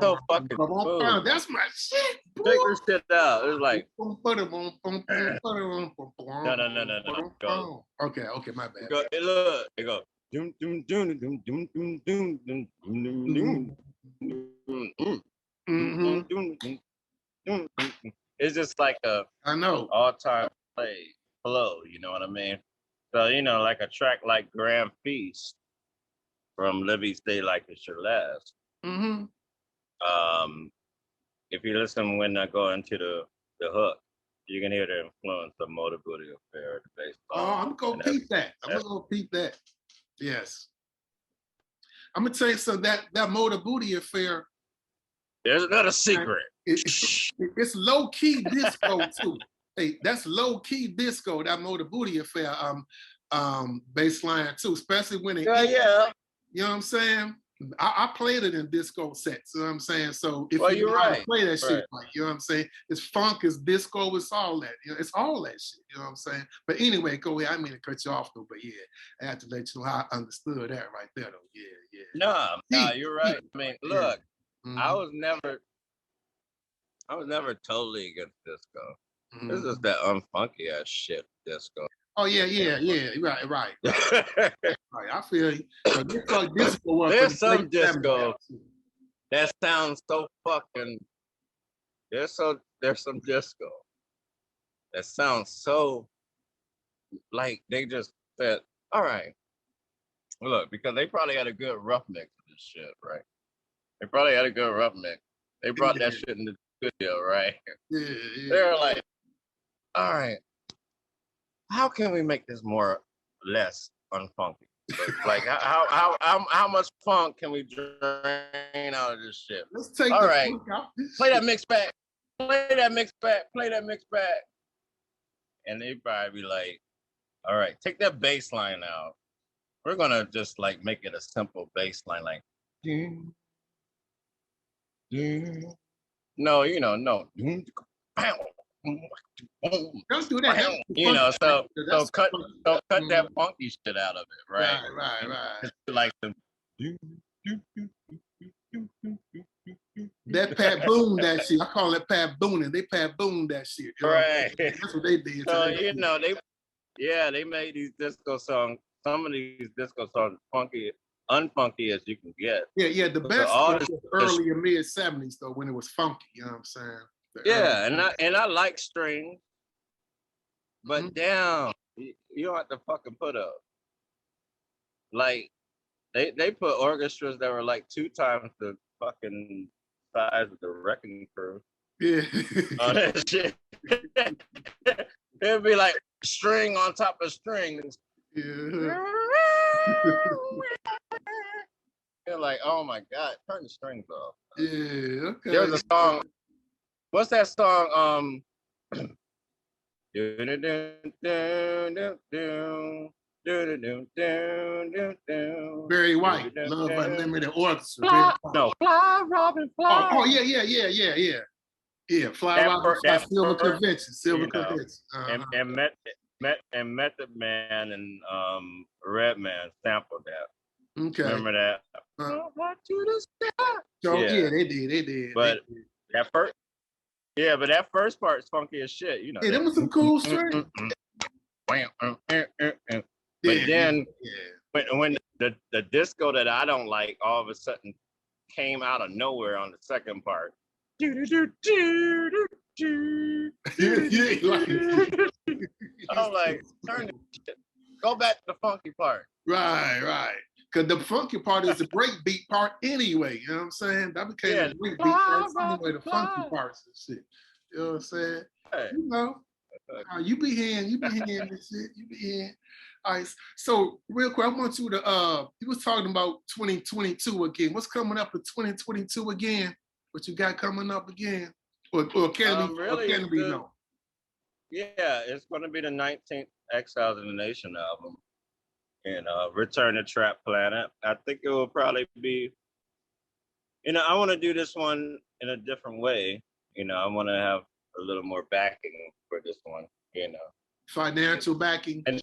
Speaker 3: so fucking cool.
Speaker 2: That's my shit.
Speaker 3: Check this shit out. It's like
Speaker 2: no. Go. Okay, my bad.
Speaker 3: It go. Doom, doom, doom, doom, doom, doom, doom, doom, doom, doom. It's just like a all-time flow, you know what I mean? So, you know, like a track like Grand Feast from Libby Stay Like It's Your Last. If you listen when I go into the hook, you can hear the influence of Motor Booty Affair, the bass line.
Speaker 2: Oh, I'm gonna peep that. Yes. I'm gonna tell you something, that Motor Booty Affair.
Speaker 3: There's another secret.
Speaker 2: It's low-key disco too. Hey, that's low-key disco, that Motor Booty Affair bass line too, especially when it you know what I'm saying? I played it in disco sets, you know what I'm saying? So if you know how to play that shit, like, you know what I'm saying? It's funk, it's disco, it's all that. You know, it's all that shit, you know what I'm saying? But anyway, go ahead. I didn't mean to cut you off though, but yeah, I have to let you know how I understood that right there though. Yeah.
Speaker 3: No, you're right. I mean, look, I was never totally against disco. This is that unfunky ass shit, disco.
Speaker 2: Oh yeah. Right. I feel you.
Speaker 3: There's some disco that sounds so fucking. There's some disco that sounds so like they just said, all right, look, because they probably had a good rough mix of this shit, right? They probably had a good rough mix. They brought that shit in the studio, right?
Speaker 2: Yeah.
Speaker 3: They're like, all right, how can we make this less unfunky? Like how much funk can we drain out of this shit?
Speaker 2: Let's take
Speaker 3: all
Speaker 2: the
Speaker 3: right.
Speaker 2: funk out this
Speaker 3: play
Speaker 2: shit.
Speaker 3: that mix back. Play that mix back. And they probably be like, all right, take that bass line out. We're gonna just like make it a simple bass line, like no.
Speaker 2: Don't do that.
Speaker 3: You know, so cut that funky shit out of it, right?
Speaker 2: Right.
Speaker 3: Like the
Speaker 2: That Pat Boone that shit. I call it Pat Booning. They Pat Boone that shit. You know?
Speaker 3: Right.
Speaker 2: That's what they did.
Speaker 3: So
Speaker 2: to
Speaker 3: you know they made these disco songs. Some of these disco songs funky, unfunky as you can get.
Speaker 2: Yeah. The best
Speaker 3: all
Speaker 2: was early and mid '70s though, when it was funky. You know what I'm saying?
Speaker 3: I like strings, but damn, you don't have to fucking put up. Like they put orchestras that were like 2 times the fucking size of the Wrecking Crew.
Speaker 2: Yeah.
Speaker 3: On that shit. It'd be like string on top of string.
Speaker 2: Yeah.
Speaker 3: You're like, oh my God, turn the strings off.
Speaker 2: Yeah, okay.
Speaker 3: There was a song. What's that song?
Speaker 2: Barry White, Love Unlimited Orchestra.
Speaker 3: No, Fly Robin Fly.
Speaker 2: Oh yeah. Yeah, Fly Robin Fly, Silver Convention.
Speaker 3: And Method Man and Redman sampled that.
Speaker 2: Okay.
Speaker 3: Remember that?
Speaker 2: So, yeah, they did.
Speaker 3: But that first part is funky as shit. You know.
Speaker 2: Yeah, there was some cool strings.
Speaker 3: But then when the disco that I don't like all of a sudden came out of nowhere on the second part. I was like, turn the shit. Go back to the funky part.
Speaker 2: Right. Because the funky part is the break beat part anyway. You know what I'm saying? That became the break beat part anyway, the funky parts and shit. You know what I'm saying?
Speaker 3: Hey.
Speaker 2: You know, you be hearing this shit. You be hearing. All right. So real quick, I want you to you was talking about 2022 again. What's coming up in 2022 again? What you got coming up again? Or can it be known?
Speaker 3: Yeah, it's going to be the 19th Exiles of the Nation album. And Return to Trap Planet. I think it will probably be, I want to do this one in a different way. I want to have a little more backing for this one,
Speaker 2: Financial backing?
Speaker 3: And,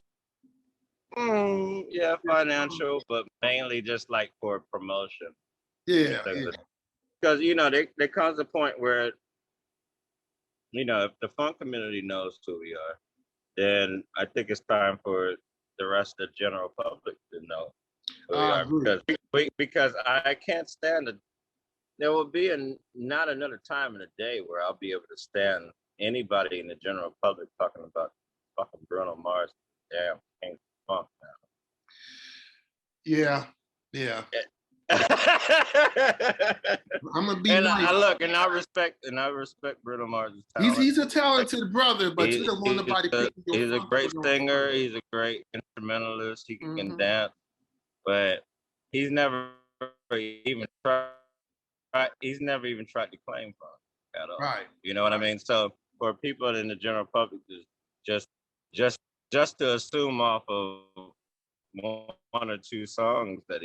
Speaker 3: financial, but mainly just like for promotion.
Speaker 2: Yeah.
Speaker 3: Because, there comes a point where, if the funk community knows who we are, then I think it's time for the rest of the general public to know who we are. Because I can't stand it. There will be not another time in the day where I'll be able to stand anybody in the general public talking about fucking Bruno Mars, damn King Funk now.
Speaker 2: Yeah. I'm gonna be
Speaker 3: I respect Bruno Mars' talent.
Speaker 2: He's a talented brother, but you don't want nobody picking your
Speaker 3: He's a great singer, he's a great instrumentalist, he can dance, but he's never even tried to claim funk at all.
Speaker 2: Right.
Speaker 3: You know what I mean? So for people in the general public to just to assume off of 1 or 2 songs that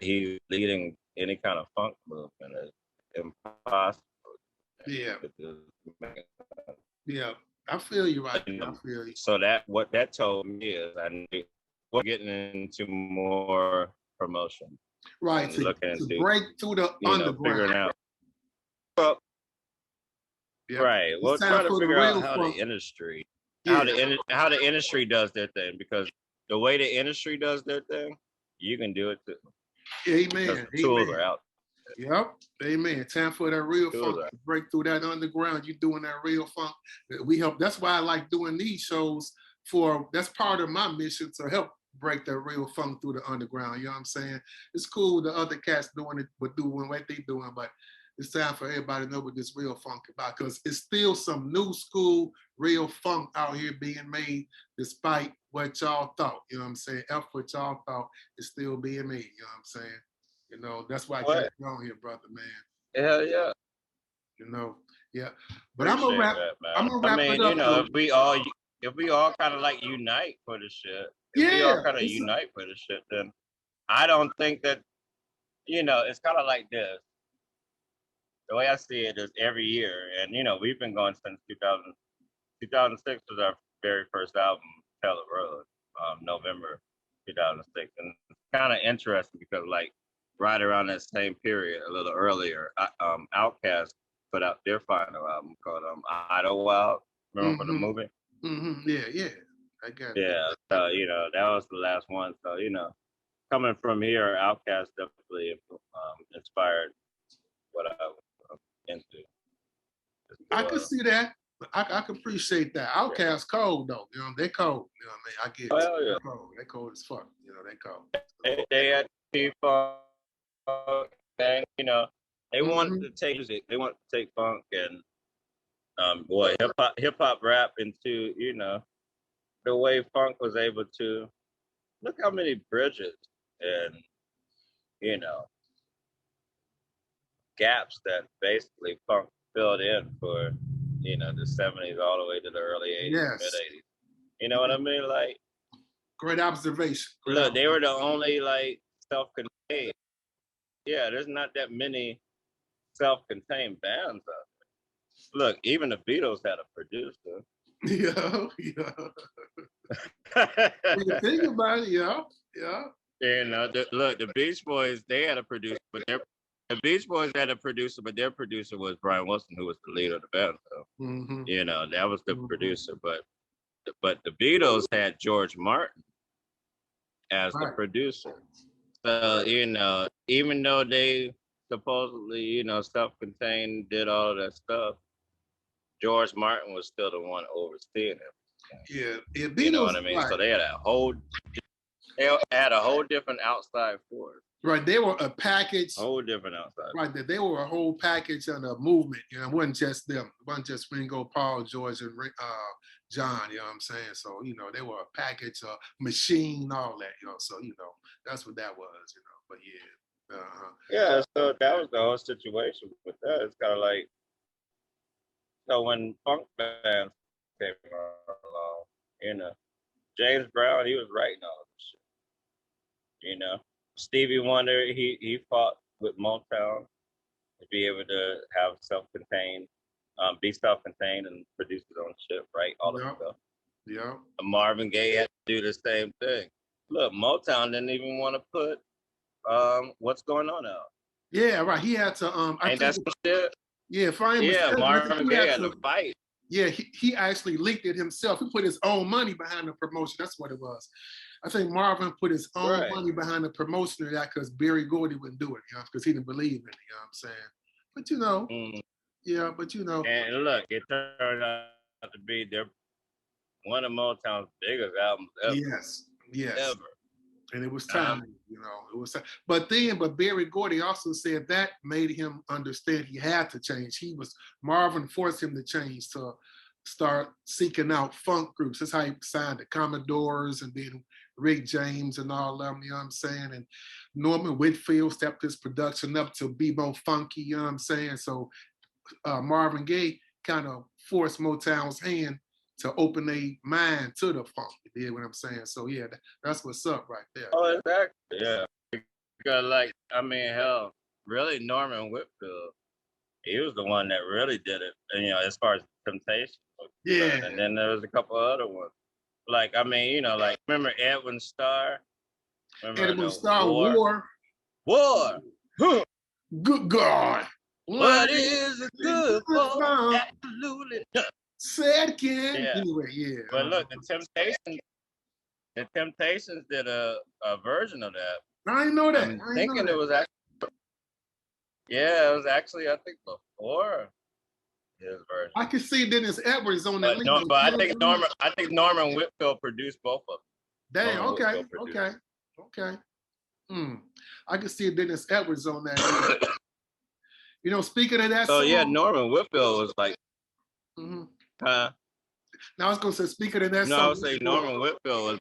Speaker 3: he's leading any kind of funk movement is impossible.
Speaker 2: Yeah. I feel you right. I feel you.
Speaker 3: So what that told me is we're getting into more promotion.
Speaker 2: Right. To break through the underground.
Speaker 3: Figuring out. Well, right. We'll try to figure out how the industry, how the industry does their thing, because the way the industry does their thing, you can do it too.
Speaker 2: Amen.
Speaker 3: The tools are out.
Speaker 2: Yep. Amen. Time for that real funk to break through that underground. You're doing that real funk. We help. That's why I like doing these shows. That's part of my mission, to help break that real funk through the underground. You know what I'm saying? It's cool the other cats doing it, but doing what they doing, but it's time for everybody to know what this real funk about, because it's still some new school real funk out here being made, despite what y'all thought. You know what I'm saying? What y'all thought is still being made. You know what I'm saying? That's why I got you on here, brother, man.
Speaker 3: Hell yeah.
Speaker 2: Yeah. But I'm gonna wrap it up.
Speaker 3: If we all kind of like unite for the shit, unite for the shit, then I don't think that, it's kind of like this. The way I see it is every year, and we've been going since 2000. 2006 was our very first album, Untitled Road, November 2006, and it's kind of interesting because right around that same period, a little earlier, Outkast put out their final album called Idlewild. Remember the
Speaker 2: Mm-hmm.
Speaker 3: movie?
Speaker 2: Mm-hmm. Yeah, yeah. I got it.
Speaker 3: Yeah. So that was the last one. So coming from here, Outkast definitely inspired what I was into.
Speaker 2: I can see that. I can appreciate that. Outkast cold though. They cold. You know what I mean? I get it.
Speaker 3: Hell yeah.
Speaker 2: They cold. They cold as fuck. They cold.
Speaker 3: They had people, and they wanted
Speaker 2: Mm-hmm.
Speaker 3: to take music. They wanted to take funk and hip hop rap into the way funk was able to. Look how many bridges and you know gaps that basically funk filled in for the 70s all the way to the early 80s, mid
Speaker 2: Yes.
Speaker 3: 80s. You know what I mean? Like,
Speaker 2: Great observation.
Speaker 3: look, they were the only like self-contained. Yeah, there's not that many self-contained bands out there. Look, even the Beatles had a producer.
Speaker 2: Yeah. When you think about it, yeah.
Speaker 3: The Beach Boys, they had a producer, but the Beach Boys had a producer, but their producer was Brian Wilson, who was the leader of the band. So,
Speaker 2: Mm-hmm.
Speaker 3: that was the producer. But the Beatles had George Martin as the producer. So, even though they supposedly, self-contained, did all of that stuff, George Martin was still the one overseeing it.
Speaker 2: Yeah. Beatles,
Speaker 3: you know what I mean?
Speaker 2: right.
Speaker 3: So they had a whole different outside force.
Speaker 2: Right, they were a package.
Speaker 3: Whole different outside.
Speaker 2: Right, they were a whole package and a movement. It wasn't just them. It wasn't just Ringo, Paul, George, and John. You know what I'm saying? So they were a package, a machine, all that. So that's what that was. But yeah.
Speaker 3: Yeah, so that was the whole situation with that. It's kind of like, so when funk bands came along, James Brown, he was writing all this shit. Stevie Wonder, he fought with Motown to be able to have be self-contained and produce his own shit, right? All of stuff.
Speaker 2: Yeah.
Speaker 3: Marvin Gaye had to do the same thing. Look, Motown didn't even want to put What's Going On out.
Speaker 2: Yeah, right. He had to.
Speaker 3: Ain't that some shit?
Speaker 2: Yeah,
Speaker 3: Marvin Gaye had to fight.
Speaker 2: Yeah, he actually leaked it himself. He put his own money behind the promotion. That's what it was. I think Marvin put his own money behind the promotion of that because Berry Gordy wouldn't do it, because he didn't believe in it. You know what I'm saying? But yeah, but
Speaker 3: And look, it turned out to be one of Motown's biggest albums ever.
Speaker 2: Yes.
Speaker 3: Ever.
Speaker 2: And it was time, it was time. But Berry Gordy also said that made him understand he had to change. Marvin forced him to change, to start seeking out funk groups. That's how he signed the Commodores and then Rick James and all of them, you know what I'm saying? And Norman Whitfield stepped his production up to be more funky, you know what I'm saying? So Marvin Gaye kind of forced Motown's hand to open their mind to the funk. You know what I'm saying? So yeah, that's what's up right there.
Speaker 3: Oh, exactly. Yeah. Because hell, really Norman Whitfield, he was the one that really did it. And, as far as Temptation.
Speaker 2: Yeah.
Speaker 3: And then there was a couple other ones. Remember Edwin Starr?
Speaker 2: Edwin Starr, War.
Speaker 3: Huh.
Speaker 2: Good God.
Speaker 3: What is it good for? Absolutely.
Speaker 2: Said Ken.
Speaker 3: Yeah.
Speaker 2: Anyway, yeah.
Speaker 3: But look, the Temptations did a version of that.
Speaker 2: I didn't know that.
Speaker 3: I'm thinking it was actually. Yeah, it was actually, I think, before his version.
Speaker 2: I can see Dennis Edwards on that.
Speaker 3: But I think Norman Whitfield produced both of them.
Speaker 2: Dang, okay. I can see Dennis Edwards on that. Speaking of that song.
Speaker 3: Yeah, Norman Whitfield was like.
Speaker 2: Now I was gonna say, speaking of that song.
Speaker 3: I would say Norman Whitfield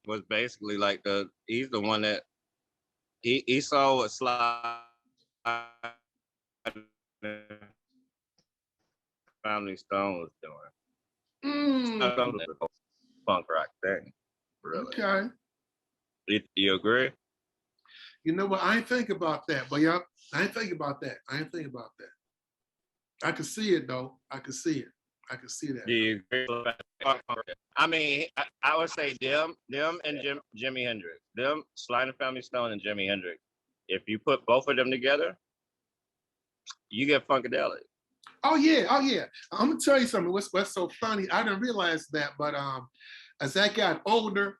Speaker 3: was basically like he's the one that he saw what Sly Family Stone was doing. Punk rock thing, really.
Speaker 2: Okay.
Speaker 3: You agree?
Speaker 2: You know what? I ain't think about that, but yeah, I ain't think about that. I can see it though. I can see it. I can see that.
Speaker 3: Do you agree? I mean, I would say them and Jimi Hendrix. Them, Sly and the Family Stone and Jimi Hendrix. If you put both of them together, you get funkadelic.
Speaker 2: Oh yeah. I'm gonna tell you something. What's so funny? I didn't realize that, but as I got older,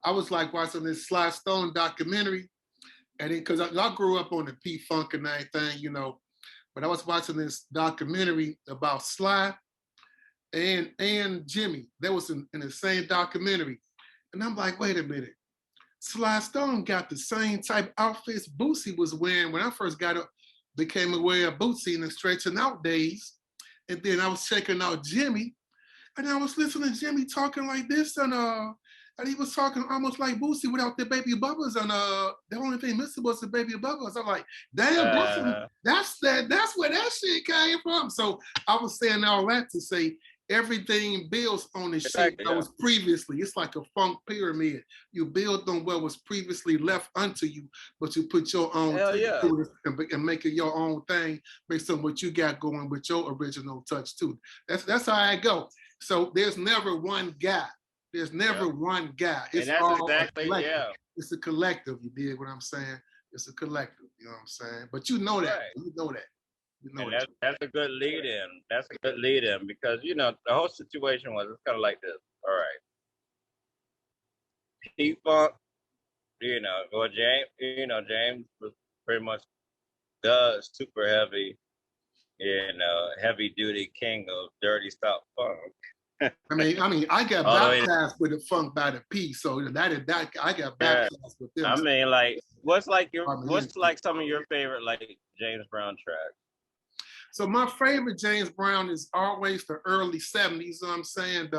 Speaker 2: I was like watching this Sly Stone documentary, and because I grew up on the P Funk and everything, you know, but I was watching this documentary about Sly and Jimmy. They was in the same documentary, and I'm like, wait a minute. Sly Stone got the same type outfits Boosie was wearing when I first became aware of Boosie in the stretching out days. And then I was checking out Jimmy, and I was listening to Jimmy talking like this, and he was talking almost like Boosie without the baby bubbles, and the only thing missing was the baby bubbles. I'm like, damn, that's where that shit came from. So I was saying all that to say everything builds on the shit that was previously. It's like a funk pyramid. You build on what was previously left unto you, but you put your own to it and make it your own thing based on what you got going with your original touch too. That's how I go. So there's never one guy. There's never one guy. It's
Speaker 3: and that's
Speaker 2: all
Speaker 3: exactly,
Speaker 2: It's a collective. You dig what I'm saying? It's a collective. You know what I'm saying? But you know that. Right. You know that. You know
Speaker 3: and that's a good lead-in. That's a good lead-in because, you know, the whole situation was it's kind of like this. All right. P-Funk, you know, well, James was pretty much the super heavy, you know, heavy-duty king of dirty stop funk.
Speaker 2: I mean, I got baptized with the funk by the P, so that I got baptized with them.
Speaker 3: I mean, like, what's like some of your favorite like James Brown tracks?
Speaker 2: So my favorite James Brown is always the early 70s, you know what I'm saying?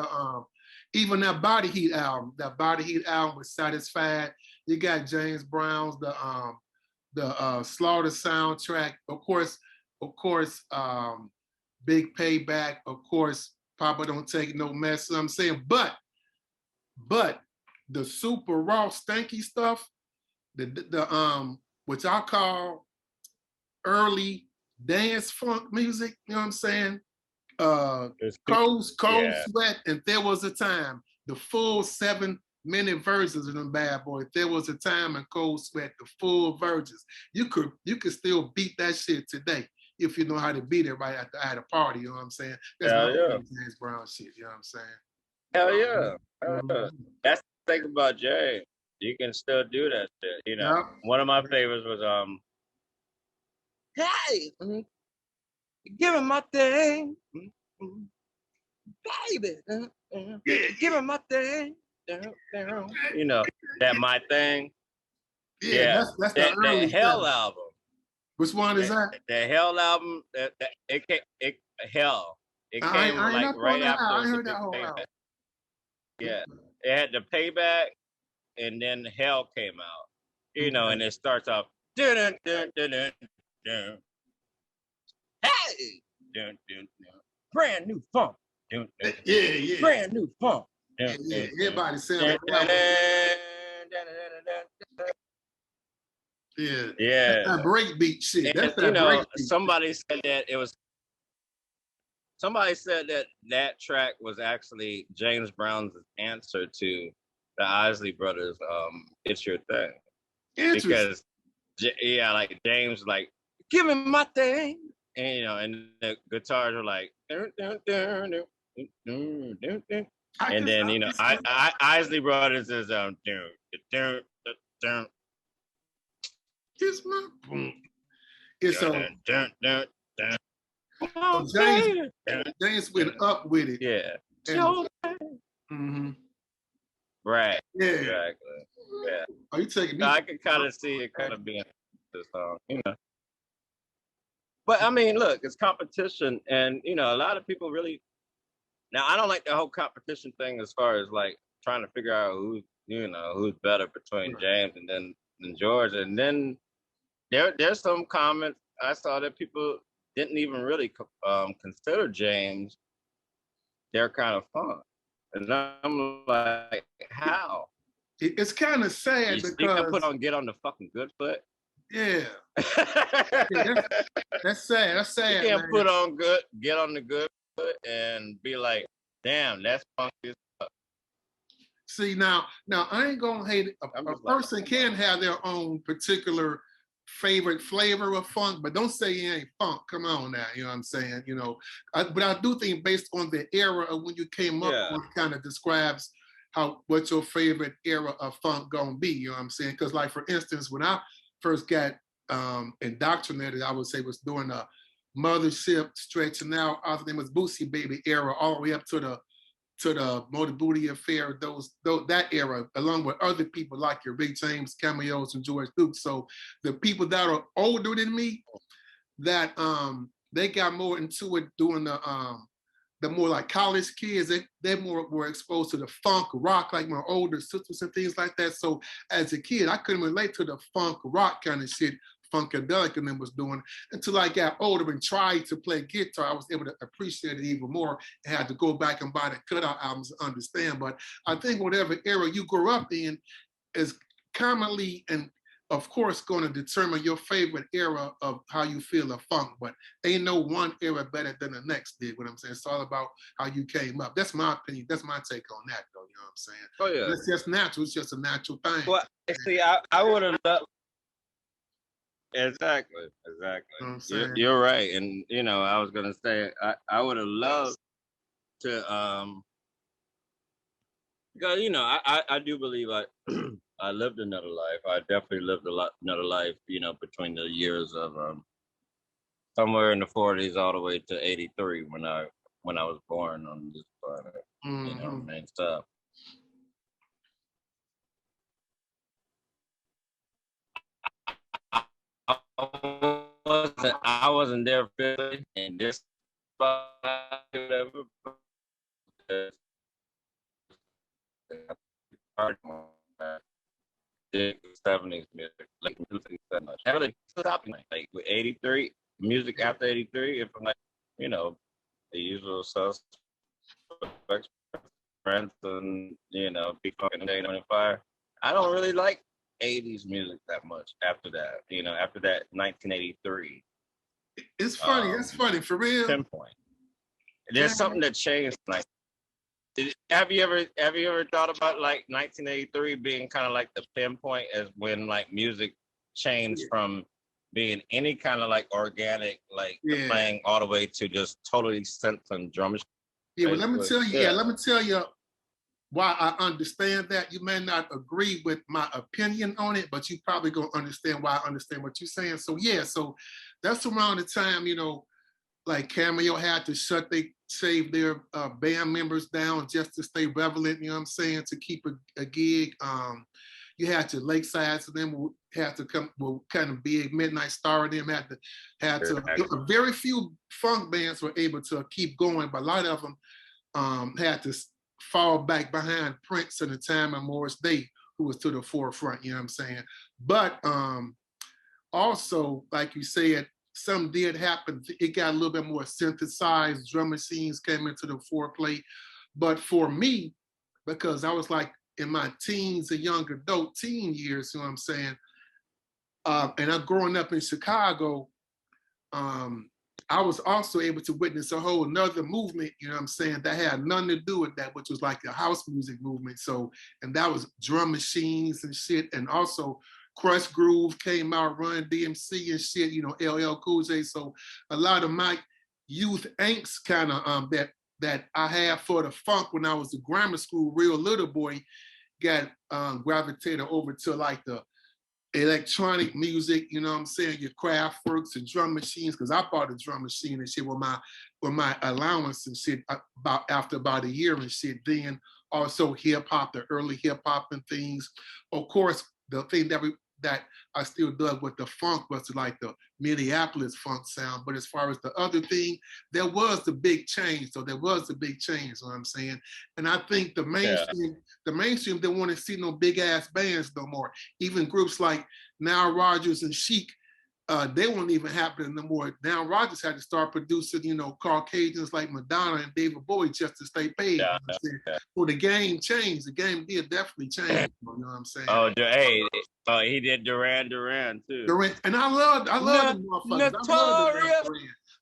Speaker 2: Even that Body Heat album was Satisfied. You got James Brown's the Slaughter soundtrack, of course, Big Payback, of course, Papa Don't Take No Mess, you know what I'm saying? But the super raw stanky stuff, the which I call early dance funk music, you know what I'm saying? Cold Sweat, and There Was a Time, the full 7-minute versions of them bad boys. There Was a Time and Cold Sweat, the full versions. You could still beat that shit today if you know how to beat it right at a party, you know what I'm saying? That's James Brown shit, you know what I'm saying?
Speaker 3: Hell yeah. That's the thing about Jay. You can still do that shit, you know. One of my favorites was hey, give him my thing, baby. Give him my thing. You know, that My Thing.
Speaker 2: Yeah, that's the early
Speaker 3: Hell album.
Speaker 2: Which one is that?
Speaker 3: The Hell album. Hell. It came like right after.
Speaker 2: I heard that whole album.
Speaker 3: Yeah, it had the Payback, and then Hell came out. You know, and it starts off. Dun, dun, dun, dun, dun, dun. Hey, dun, dun, dun. Brand new funk. Dun, dun, dun.
Speaker 2: Yeah.
Speaker 3: Brand new funk. Dun,
Speaker 2: yeah.
Speaker 3: Dun,
Speaker 2: everybody sounds like Yeah. That's that breakbeat shit. That's that breakbeat.
Speaker 3: Somebody said that track was actually James Brown's answer to the Isley Brothers' "It's Your Thing." Because like James like, give me my thing, and you know, and the guitars are like, dun, dun, dun, dun, dun, dun, dun. And then you know, Isley Brothers is dun, dun, dun, dun.
Speaker 2: It's my boom. It's
Speaker 3: dun, dun, dun, dun.
Speaker 2: So James went up with it.
Speaker 3: Yeah.
Speaker 2: Mm-hmm.
Speaker 3: Right.
Speaker 2: Yeah.
Speaker 3: Exactly. Yeah.
Speaker 2: Are you taking me?
Speaker 3: I can kind of see it kind of being this song, you know. But I mean, look, it's competition, and you know, a lot of people really. Now, I don't like the whole competition thing as far as like trying to figure out who's better between James and then George, and then there's some comments I saw that people didn't even really consider James their kind of funk, and I'm like, how?
Speaker 2: It's kind of sad
Speaker 3: you
Speaker 2: because
Speaker 3: can put on Get on the Fucking Good Foot.
Speaker 2: Yeah, that's sad. That's sad.
Speaker 3: You can't put on Get on the Good Foot. and be like, damn, that's funky as fuck.
Speaker 2: See, now I ain't gonna hate it. A person can have their own particular favorite flavor of funk, but don't say it ain't funk. Come on now, you know what I'm saying? You know, but I do think based on the era of when you came up, it kind of describes what your favorite era of funk gonna be. You know what I'm saying? Because like for instance, when I first got indoctrinated, I would say was during the Mothership, stretching out, I think it was Boosie Baby era, all the way up to the Motor Booty Affair, that era, along with other people like your Big James Cameos and George Duke. So the people that are older than me, that they got more into it doing the more like college kids, they more were exposed to the funk rock, like my older sisters and things like that. So as a kid, I couldn't relate to the funk rock kind of shit Funkadelic and them was doing until I got older and tried to play guitar. I was able to appreciate it even more and had to go back and buy the cutout albums to understand. But I think whatever era you grew up in is commonly and of course going to determine your favorite era of how you feel of funk. But ain't no one era better than the next, dig what I'm saying? It's all about how you came up. That's my opinion. That's my take on that, though. You know what I'm saying?
Speaker 3: Oh yeah,
Speaker 2: it's just natural. It's just a natural thing.
Speaker 3: Well, see, I would have loved. Exactly.
Speaker 2: You know
Speaker 3: You're right, and you know, I was gonna say I would have loved to because you know I do believe I lived another life. I definitely lived another life. You know, between the years of somewhere in the 40s all the way to 83 when I was born on this planet.
Speaker 2: Mm-hmm.
Speaker 3: You know, and stuff. I wasn't there physically in this whatever. The 70s music, like music, like with 83 music after 83, if I'm like, you know, the usual suspects, friends, and you know, Big Fucking Day on Fire. I don't really like 80s music that much after that, you know, after that 1983.
Speaker 2: It's funny, it's funny, for real.
Speaker 3: Pinpoint. There's something that changed. Like, have you ever thought about like 1983 being kind of like the pinpoint as when like music changed from being any kind of like organic, like playing all the way to just totally synth and drums?
Speaker 2: Yeah, well, let me tell you, let me tell you why I understand that. You may not agree with my opinion on it, but you probably gonna understand why I understand what you're saying. So so that's around the time, you know, like Cameo had to save their band members down just to stay relevant, you know what I'm saying, to keep a gig. You had to Lakeside, so them had to come, kind of big. Midnight Star and them had to very few funk bands were able to keep going, but a lot of them had to fall back behind Prince and the time of Morris Day, who was to the forefront, you know what I'm saying? But also, like you said, something did happen. It got a little bit more synthesized. Drum machines came into the foreplay. But for me, because I was like in my teens and young adult teen years, you know what I'm saying? And I'm growing up in Chicago, I was also able to witness a whole nother movement, you know what I'm saying, that had nothing to do with that, which was like the house music movement. So, and that was drum machines and shit. And also Crush Groove came out, Run DMC and shit, you know, LL Cool J. So a lot of my youth angst kind of that I had for the funk when I was in grammar school, real little boy, got gravitated over to like the electronic music, you know what I'm saying, your Kraftwerks and drum machines, because I bought a drum machine and shit with my allowance and shit after about a year and shit. Then also hip hop, the early hip hop and things. Of course, the thing that I still dug with the funk was like the Minneapolis funk sound. But as far as the other thing, there was the big change. So there was the big change, you know what I'm saying? And I think the mainstream didn't want to see no big ass bands no more. Even groups like Nile Rodgers and Chic, they weren't even happening no more. Now Rodgers had to start producing, you know, Caucasians like Madonna and David Bowie just to stay paid. You know what I'm saying? So the game changed. The game did definitely change. You know what I'm saying?
Speaker 3: Oh, hey, he did Duran Duran too.
Speaker 2: Duran, and I love the motherfuckers.
Speaker 3: Notorious.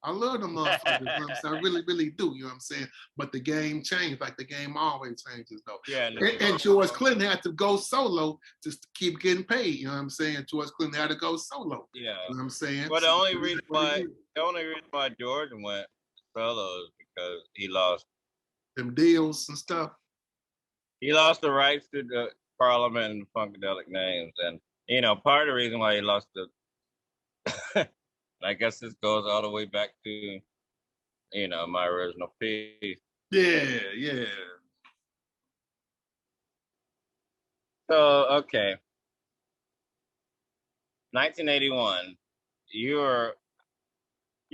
Speaker 2: I love them motherfuckers. You know what I'm saying? I really, really do. You know what I'm saying? But the game changed, like the game always changes, though.
Speaker 3: Yeah.
Speaker 2: And George Clinton had to go solo just to keep getting paid. You know what I'm saying? George Clinton had to go solo.
Speaker 3: Yeah.
Speaker 2: You know what I'm saying?
Speaker 3: Well,
Speaker 2: So,
Speaker 3: the only reason why George went solo is because he lost
Speaker 2: them deals and stuff.
Speaker 3: He lost the rights to the Parliament and Funkadelic names, and part of the reason why he lost the, I guess this goes all the way back to, my original piece.
Speaker 2: Yeah, yeah.
Speaker 3: So okay, 1981. You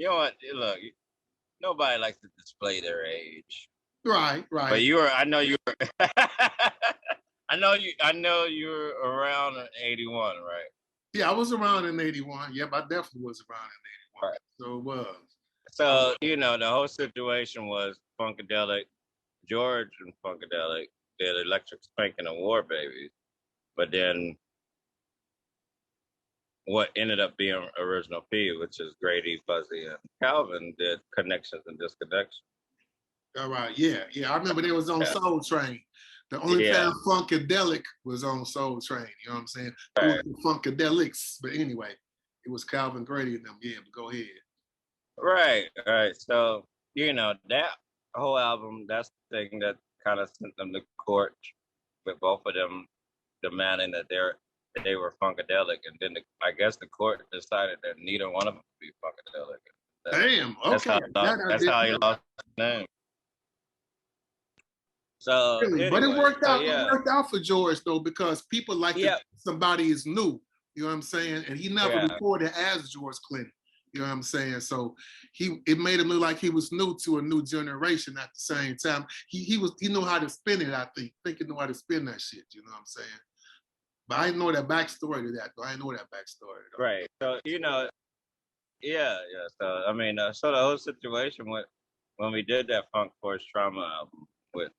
Speaker 3: know what? Look, nobody likes to display their age.
Speaker 2: Right.
Speaker 3: But I know you were. I know you were around in 81, right?
Speaker 2: Yeah, I was around in 81. Yep, I definitely was around in 81. Right. So it was.
Speaker 3: So, the whole situation was Funkadelic, George and Funkadelic did Electric Spanking and War Babies. But then what ended up being Original P, which is Grady, Fuzzy, and Calvin, did Connections and Disconnections.
Speaker 2: All right, yeah. I remember they was on Soul Train. The only time Funkadelic was on Soul Train, you know what I'm saying? Right. It was the Funkadelics, but anyway, it was Calvin, Grady, and them. Yeah, but go ahead.
Speaker 3: Right. So, that whole album, that's the thing that kind of sent them to court with both of them demanding that they were Funkadelic, and then I guess the court decided that neither one of them would be Funkadelic.
Speaker 2: Damn, okay.
Speaker 3: That's how he lost his name. So,
Speaker 2: really? But it worked out. It worked out for George though, because people like somebody is new. You know what I'm saying? And he never recorded as George Clinton. You know what I'm saying? So it made him look like he was new to a new generation at the same time. He knew how to spin it, I think. I think he knew how to spin that shit, you know what I'm saying? But I didn't know that backstory to that, though. I didn't know that backstory. Though.
Speaker 3: Right. So, So, I mean, so the whole situation when we did that Funk Force Trauma album with,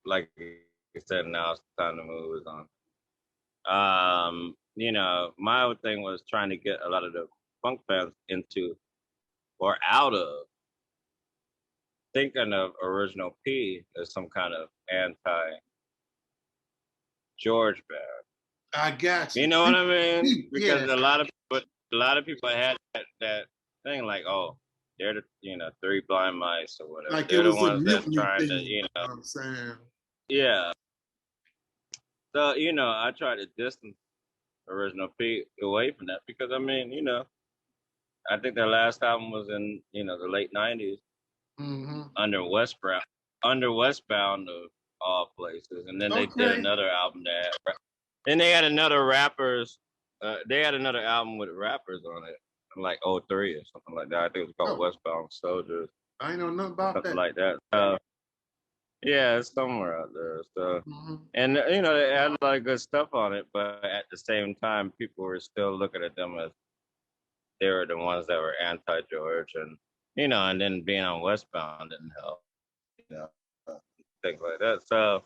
Speaker 3: like you said, now it's time to move on. My whole thing was trying to get a lot of the funk fans into or out of thinking of Original P as some kind of anti-George band.
Speaker 2: I got you.
Speaker 3: You know what I mean? Because a lot of people had that thing like, oh, they're the Three Blind Mice or whatever.
Speaker 2: Like
Speaker 3: they're
Speaker 2: it was
Speaker 3: the ones
Speaker 2: a
Speaker 3: that's trying
Speaker 2: thing,
Speaker 3: to,
Speaker 2: you know what I'm saying?
Speaker 3: Yeah. So, I tried to distance Original P away from that because I mean, I think their last album was in, the late 90s.
Speaker 2: Mm-hmm.
Speaker 3: Under Westbound of all places. And then they did another album then they had another rappers. They had another album with rappers on it, like 03 or something like that. I think it was called Westbound Soldiers.
Speaker 2: I ain't know nothing about
Speaker 3: something
Speaker 2: that.
Speaker 3: like that. Yeah, it's somewhere out there. So, and they had a lot of good stuff on it, but at the same time, people were still looking at them as they were the ones that were anti-George, and and then being on Westbound didn't help, things like that. So,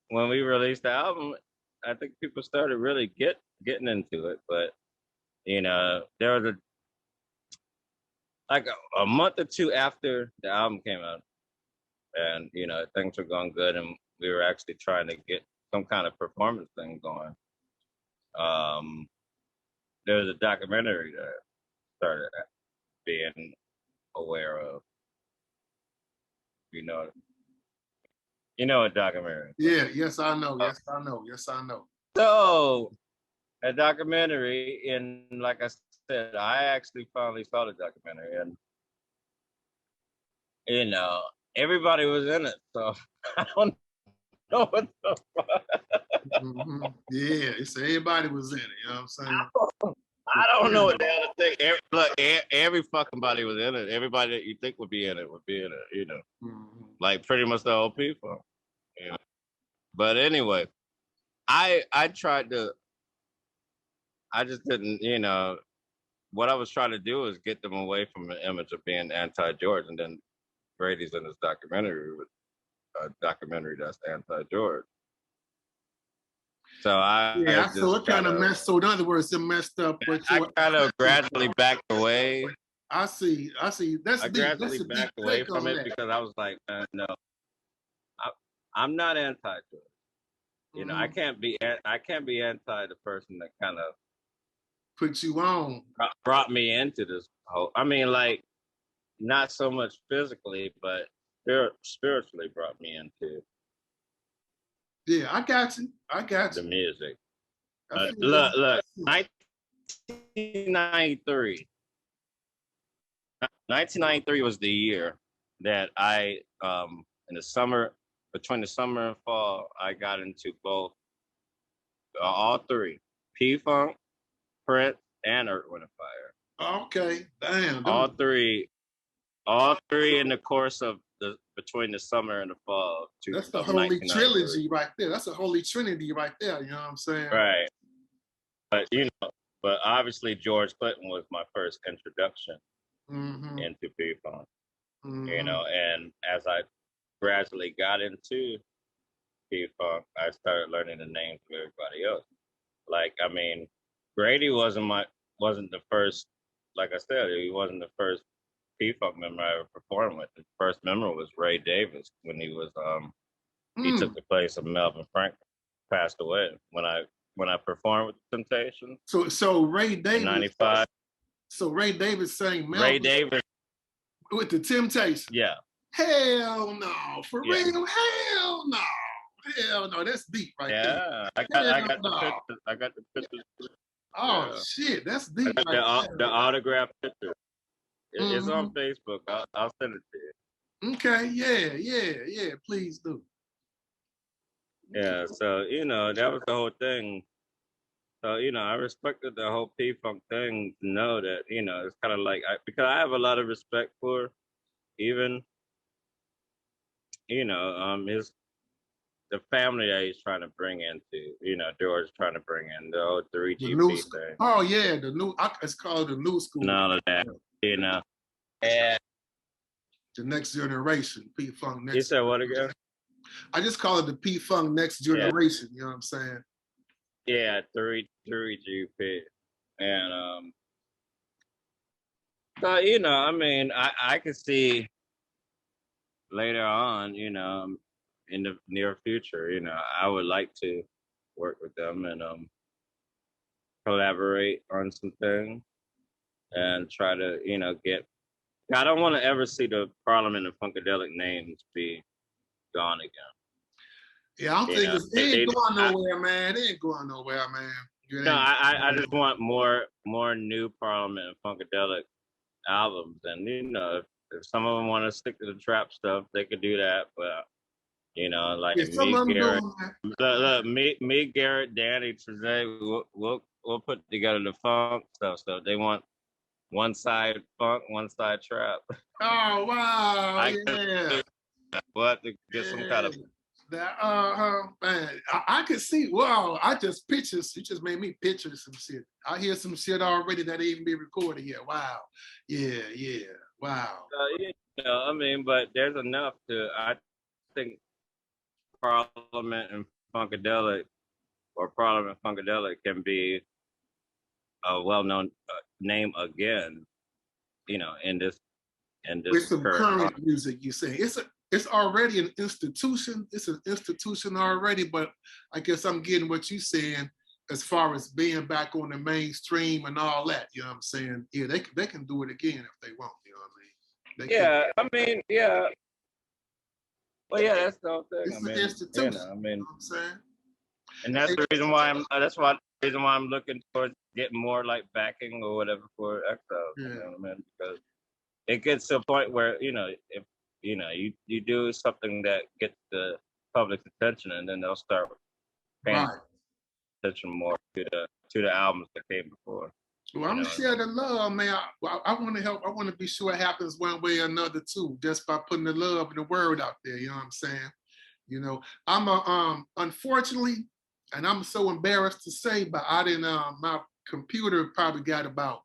Speaker 3: when we released the album, I think people started really getting into it, but there was a month or two after the album came out, and things were going good, and we were actually trying to get some kind of performance thing going. There was a documentary that started being aware of. You know a documentary.
Speaker 2: Yeah, yes I know. Yes I know. Yes I know.
Speaker 3: So a documentary, and like I said, I actually finally saw the documentary, and everybody was in it, so I don't know what the fuck.
Speaker 2: Yeah, it's everybody was in it, you know what I'm saying?
Speaker 3: I don't know what the hell to think. Look, every fucking body was in it. Everybody that you think would be in it, like pretty much the whole people. But anyway, I tried to. I just didn't, what I was trying to do is get them away from the image of being anti-George, and then Brady's in this documentary with a documentary that's anti-George. So
Speaker 2: so it kind of messed. So in other words, it messed up.
Speaker 3: I kind of gradually backed away
Speaker 2: I see. That's
Speaker 3: I
Speaker 2: deep. That's
Speaker 3: gradually
Speaker 2: a deep
Speaker 3: backed away
Speaker 2: take
Speaker 3: from
Speaker 2: on
Speaker 3: it
Speaker 2: that.
Speaker 3: because I was like, man, no, I, I'm not anti-drug. You know, I
Speaker 2: Mhm.
Speaker 3: can't be anti the person that kind of
Speaker 2: Put you on.
Speaker 3: brought me into this whole. I mean, like not so much physically, but spiritually brought me into
Speaker 2: Yeah, I got you.
Speaker 3: the music.
Speaker 2: I feel
Speaker 3: Look,
Speaker 2: that.
Speaker 3: 1993. 1993 was the year that I, in the summer, between the summer and fall, I got into both, all three, P-Funk, Prince, and Earth, Wind, and Fire.
Speaker 2: Okay, damn.
Speaker 3: All three, all three in the course of between the summer and the fall
Speaker 2: That's the
Speaker 3: of
Speaker 2: holy
Speaker 3: 1993.
Speaker 2: trilogy right there. That's a holy trinity right there. You know what I'm saying?
Speaker 3: Right, but but obviously George Clinton was my first introduction
Speaker 2: Mm-hmm.
Speaker 3: into P-Funk.
Speaker 2: Mm-hmm.
Speaker 3: And as I gradually got into P-Funk, I started learning the names of everybody else. Like, I mean, Grady wasn't the first. Like I said, he wasn't the first P-Funk member I ever performed with. The first member was Ray Davis when he took the place of Melvin Franklin, passed away when I performed with the Temptations
Speaker 2: So Ray
Speaker 3: in
Speaker 2: Davis.
Speaker 3: '95.
Speaker 2: So Ray Davis sang
Speaker 3: Ray
Speaker 2: Melvin
Speaker 3: Davis,
Speaker 2: with the Temptations.
Speaker 3: yeah,
Speaker 2: Hell no, for
Speaker 3: yeah.
Speaker 2: real. Hell no. Hell no. That's deep right there.
Speaker 3: Yeah, I
Speaker 2: Hell
Speaker 3: got the
Speaker 2: no.
Speaker 3: pictures. I got the pictures.
Speaker 2: Oh
Speaker 3: Yeah.
Speaker 2: shit, that's
Speaker 3: I
Speaker 2: deep
Speaker 3: got
Speaker 2: right
Speaker 3: the
Speaker 2: there.
Speaker 3: autograph picture. It's on
Speaker 2: Mm-hmm.
Speaker 3: Facebook. I'll send it to you.
Speaker 2: Okay, yeah. Please do.
Speaker 3: Yeah. So that was the whole thing. So I respected the whole P Funk thing. To know that it's kind of like because I have a lot of respect for even his the family that he's trying to bring into. George trying to bring in the whole
Speaker 2: The new
Speaker 3: 3GP
Speaker 2: school.
Speaker 3: thing
Speaker 2: Oh yeah, the new. It's called the new
Speaker 3: and
Speaker 2: school.
Speaker 3: all of that. And
Speaker 2: The next generation, P Funk
Speaker 3: he
Speaker 2: next.
Speaker 3: said what again?
Speaker 2: I just call it the P Funk next
Speaker 3: Yeah.
Speaker 2: generation. You know what I'm saying?
Speaker 3: Yeah, 3GP. And so I mean, I could see later on, in the near future, I would like to work with them and collaborate on some things and try to, get. I don't want to ever see the Parliament and Funkadelic names be gone again.
Speaker 2: Yeah, I don't think it ain't going nowhere, man. It ain't going nowhere, man.
Speaker 3: No, I just want more new Parliament and Funkadelic albums, and if some of them want to stick to the trap stuff, they could do that. But like
Speaker 2: yeah, some
Speaker 3: me,
Speaker 2: of them
Speaker 3: Garrett,
Speaker 2: doing
Speaker 3: look, me, Garrett, Danny, Trezay, we'll put together the funk stuff. So if they want one side funk, one side trap.
Speaker 2: Oh wow, yeah.
Speaker 3: What to get some kind of.
Speaker 2: That man, I could see. Wow, I just pictures. You just made me picture some shit. I hear some shit already that ain't even be recorded yet. Wow, yeah, wow.
Speaker 3: I mean, but there's enough to. I think Parliament and Funkadelic, or Parliament Funkadelic, can be a well-known name again. In this
Speaker 2: With some current
Speaker 3: current.
Speaker 2: music, you say it's already an institution. It's an institution already, but I guess I'm getting what you're saying as far as being back on the mainstream and all that. You know what I'm saying? Yeah, they can do it again if they want. You know what I mean?
Speaker 3: Yeah, I mean, yeah. Well, yeah, that's the whole thing.
Speaker 2: It's
Speaker 3: I mean,
Speaker 2: an institution.
Speaker 3: I mean,
Speaker 2: you know what I'm saying?
Speaker 3: and that's the reason why I'm looking towards getting more like backing or whatever for Exiles.
Speaker 2: Yeah.
Speaker 3: You know what I mean? Because it gets to a point where if you do something that gets the public's attention, and then they'll start paying attention more to the albums that came before.
Speaker 2: Well, I'm gonna share the love, man. I want to help. I want to be sure it happens one way or another too, just by putting the love and the word out there. You know what I'm saying? I'm unfortunately, and I'm so embarrassed to say, but I didn't. My computer probably got about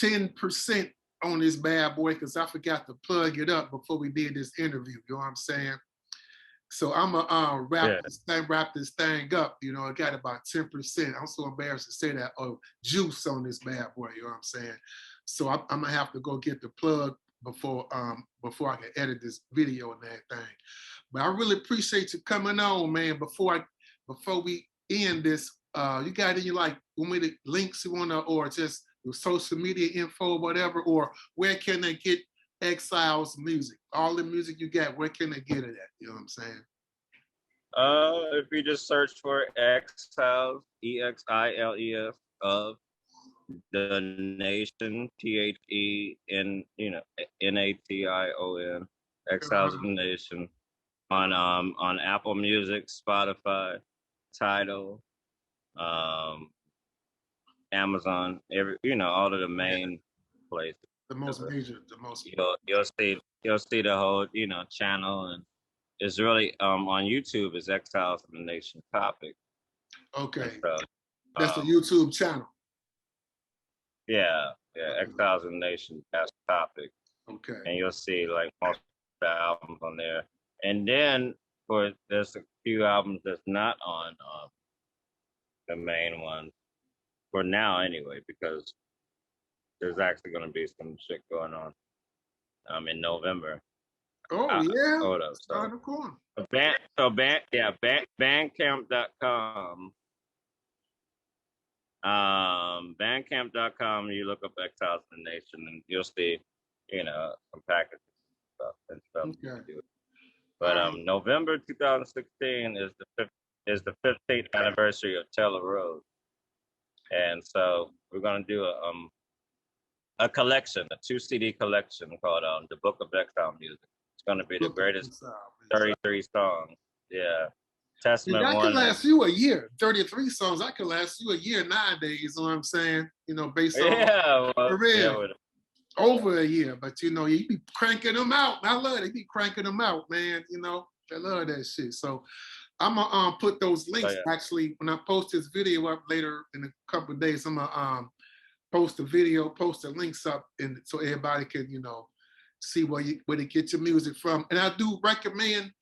Speaker 2: 10% on this bad boy because I forgot to plug it up before we did this interview. You know what I'm saying? So I'm gonna wrap this thing up. It got about 10%. I'm so embarrassed to say that. Oh, juice on this bad boy. You know what I'm saying? So I'm gonna have to go get the plug before I can edit this video and everything. But I really appreciate you coming on, man. Before we end this, you got any like links you wanna, or just your social media info, whatever, or where can they get Exiles music? All the music you got, where can they get it at? You know what I'm saying?
Speaker 3: If you just search for Exiles, EXILES of the Nation, NATION, Exiles of the Nation, on Apple Music, Spotify, Tidal, Amazon, all of the main places.
Speaker 2: The most major.
Speaker 3: You'll see the whole channel, and it's really on YouTube is Exiles of the Nation topic.
Speaker 2: Okay,
Speaker 3: so,
Speaker 2: that's the YouTube channel.
Speaker 3: Yeah, Exiles of the Nation, that's the topic.
Speaker 2: Okay,
Speaker 3: and you'll see like most of the albums on there, and then there's a few albums that's not on the main one for now anyway, because there's actually going to be some shit going on in November.
Speaker 2: Oh yeah.
Speaker 3: Hold up. Bandcamp.com. Bandcamp.com. You look up Exiles of the Nation, and you'll see, some packages and stuff.
Speaker 2: Okay.
Speaker 3: But November 2016 is the 15th anniversary of Taylor Road, and so we're gonna do a collection, a 2 CD collection called the Book of Exile Music. It's gonna be the greatest 33 songs. Yeah. Testament
Speaker 2: that
Speaker 3: one.
Speaker 2: could last you a year. 33 songs, that could last you a year nowadays, you know what I'm saying? Based on for real. Over a year, but you be cranking them out. I love it. You be cranking them out, man. I love that shit. So I'm gonna put those links. Actually, when I post this video up later in a couple of days, I'm gonna post the video, post the links up, and so everybody can see where to get your music from. And I do recommend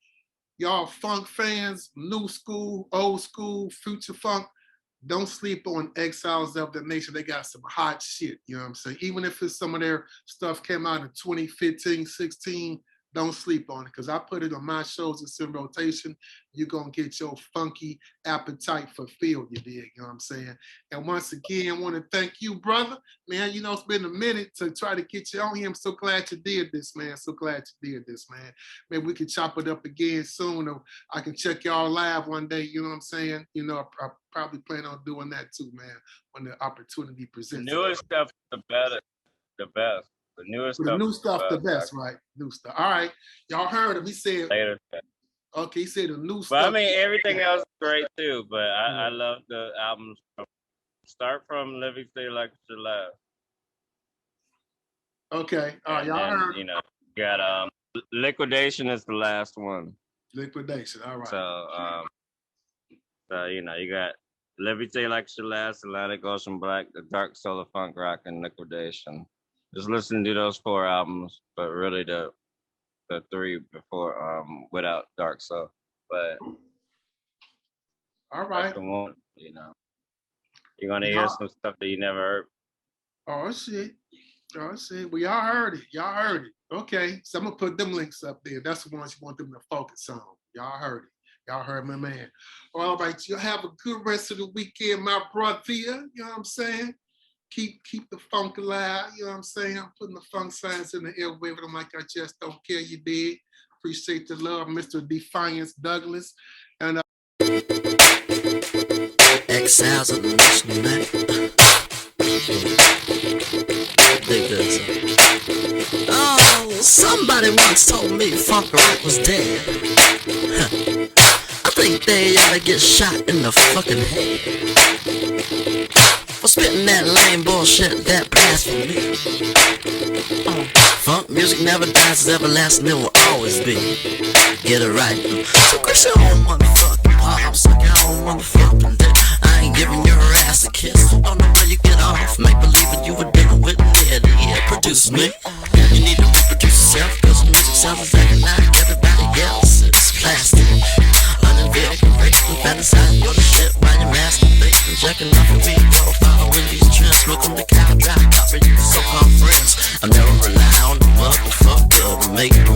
Speaker 2: y'all funk fans, new school, old school, future funk. Don't sleep on Exiles of the Nation. They got some hot shit, you know what I'm saying? Even if it's some of their stuff came out in 2015, 16, don't sleep on it, because I put it on my shows. It's in rotation. You're going to get your funky appetite fulfilled, you dig, you know what I'm saying? And once again, I want to thank you, brother. Man, it's been a minute to try to get you on here. I'm so glad you did this, man. So glad you did this, man. Maybe we can chop it up again soon, or I can check y'all live one day, you know what I'm saying? I probably plan on doing that too, man, when the opportunity presents.
Speaker 3: The newest stuff, the best. The newest stuff.
Speaker 2: The new stuff, the best, right? New stuff. All right. Y'all heard him. He said,
Speaker 3: later.
Speaker 2: Okay, he said the new stuff.
Speaker 3: But I mean, everything else is great too, but I love the albums. Start from Living Stay Like It's Alive.
Speaker 2: Okay. All right, y'all heard.
Speaker 3: You got Liquidation is the last one.
Speaker 2: Liquidation, all right.
Speaker 3: So, you got Living Stay Like It's Alive, Atlantic Ocean Black, The Dark Soul of Funk Rock, and Liquidation. Just listen to those 4 albums, but really the 3 before without Dark Soul. But
Speaker 2: all right,
Speaker 3: you're gonna hear some stuff that you never heard.
Speaker 2: Oh shit. Well, y'all heard it. Okay, so I'm gonna put them links up there. That's the ones you want them to focus on. Y'all heard it. Y'all heard my man. All right, you have a good rest of the weekend, my brother. You know what I'm saying? Keep the funk alive, you know what I'm saying? I'm putting the funk signs in the air, waving them like I just don't care, you did. Appreciate the love, Mr. Defiance Douglass. And
Speaker 4: Exiles of the Nation, man. Dig this. Oh, somebody once told me funk rock was dead. I think they ought to get shot in the fucking head for spitting that lame bullshit, that blasphemy. Funk music never dies, it's everlasting, it will always be. Get it right. So Chris, your own motherfucking pop, suck your own motherfucking dick. I ain't giving your ass a kiss. Don't know where you get off. Make believe that you were dealing with me. Yeah, produce me. You need to reproduce yourself, cause the music sounds exactly like everybody else. It's plastic. Uninvigorating, fantasizing, you're the shit while you're masturbating. Jacking off your weed profile in these trends, smoking the cow, dry copper, you so-called late.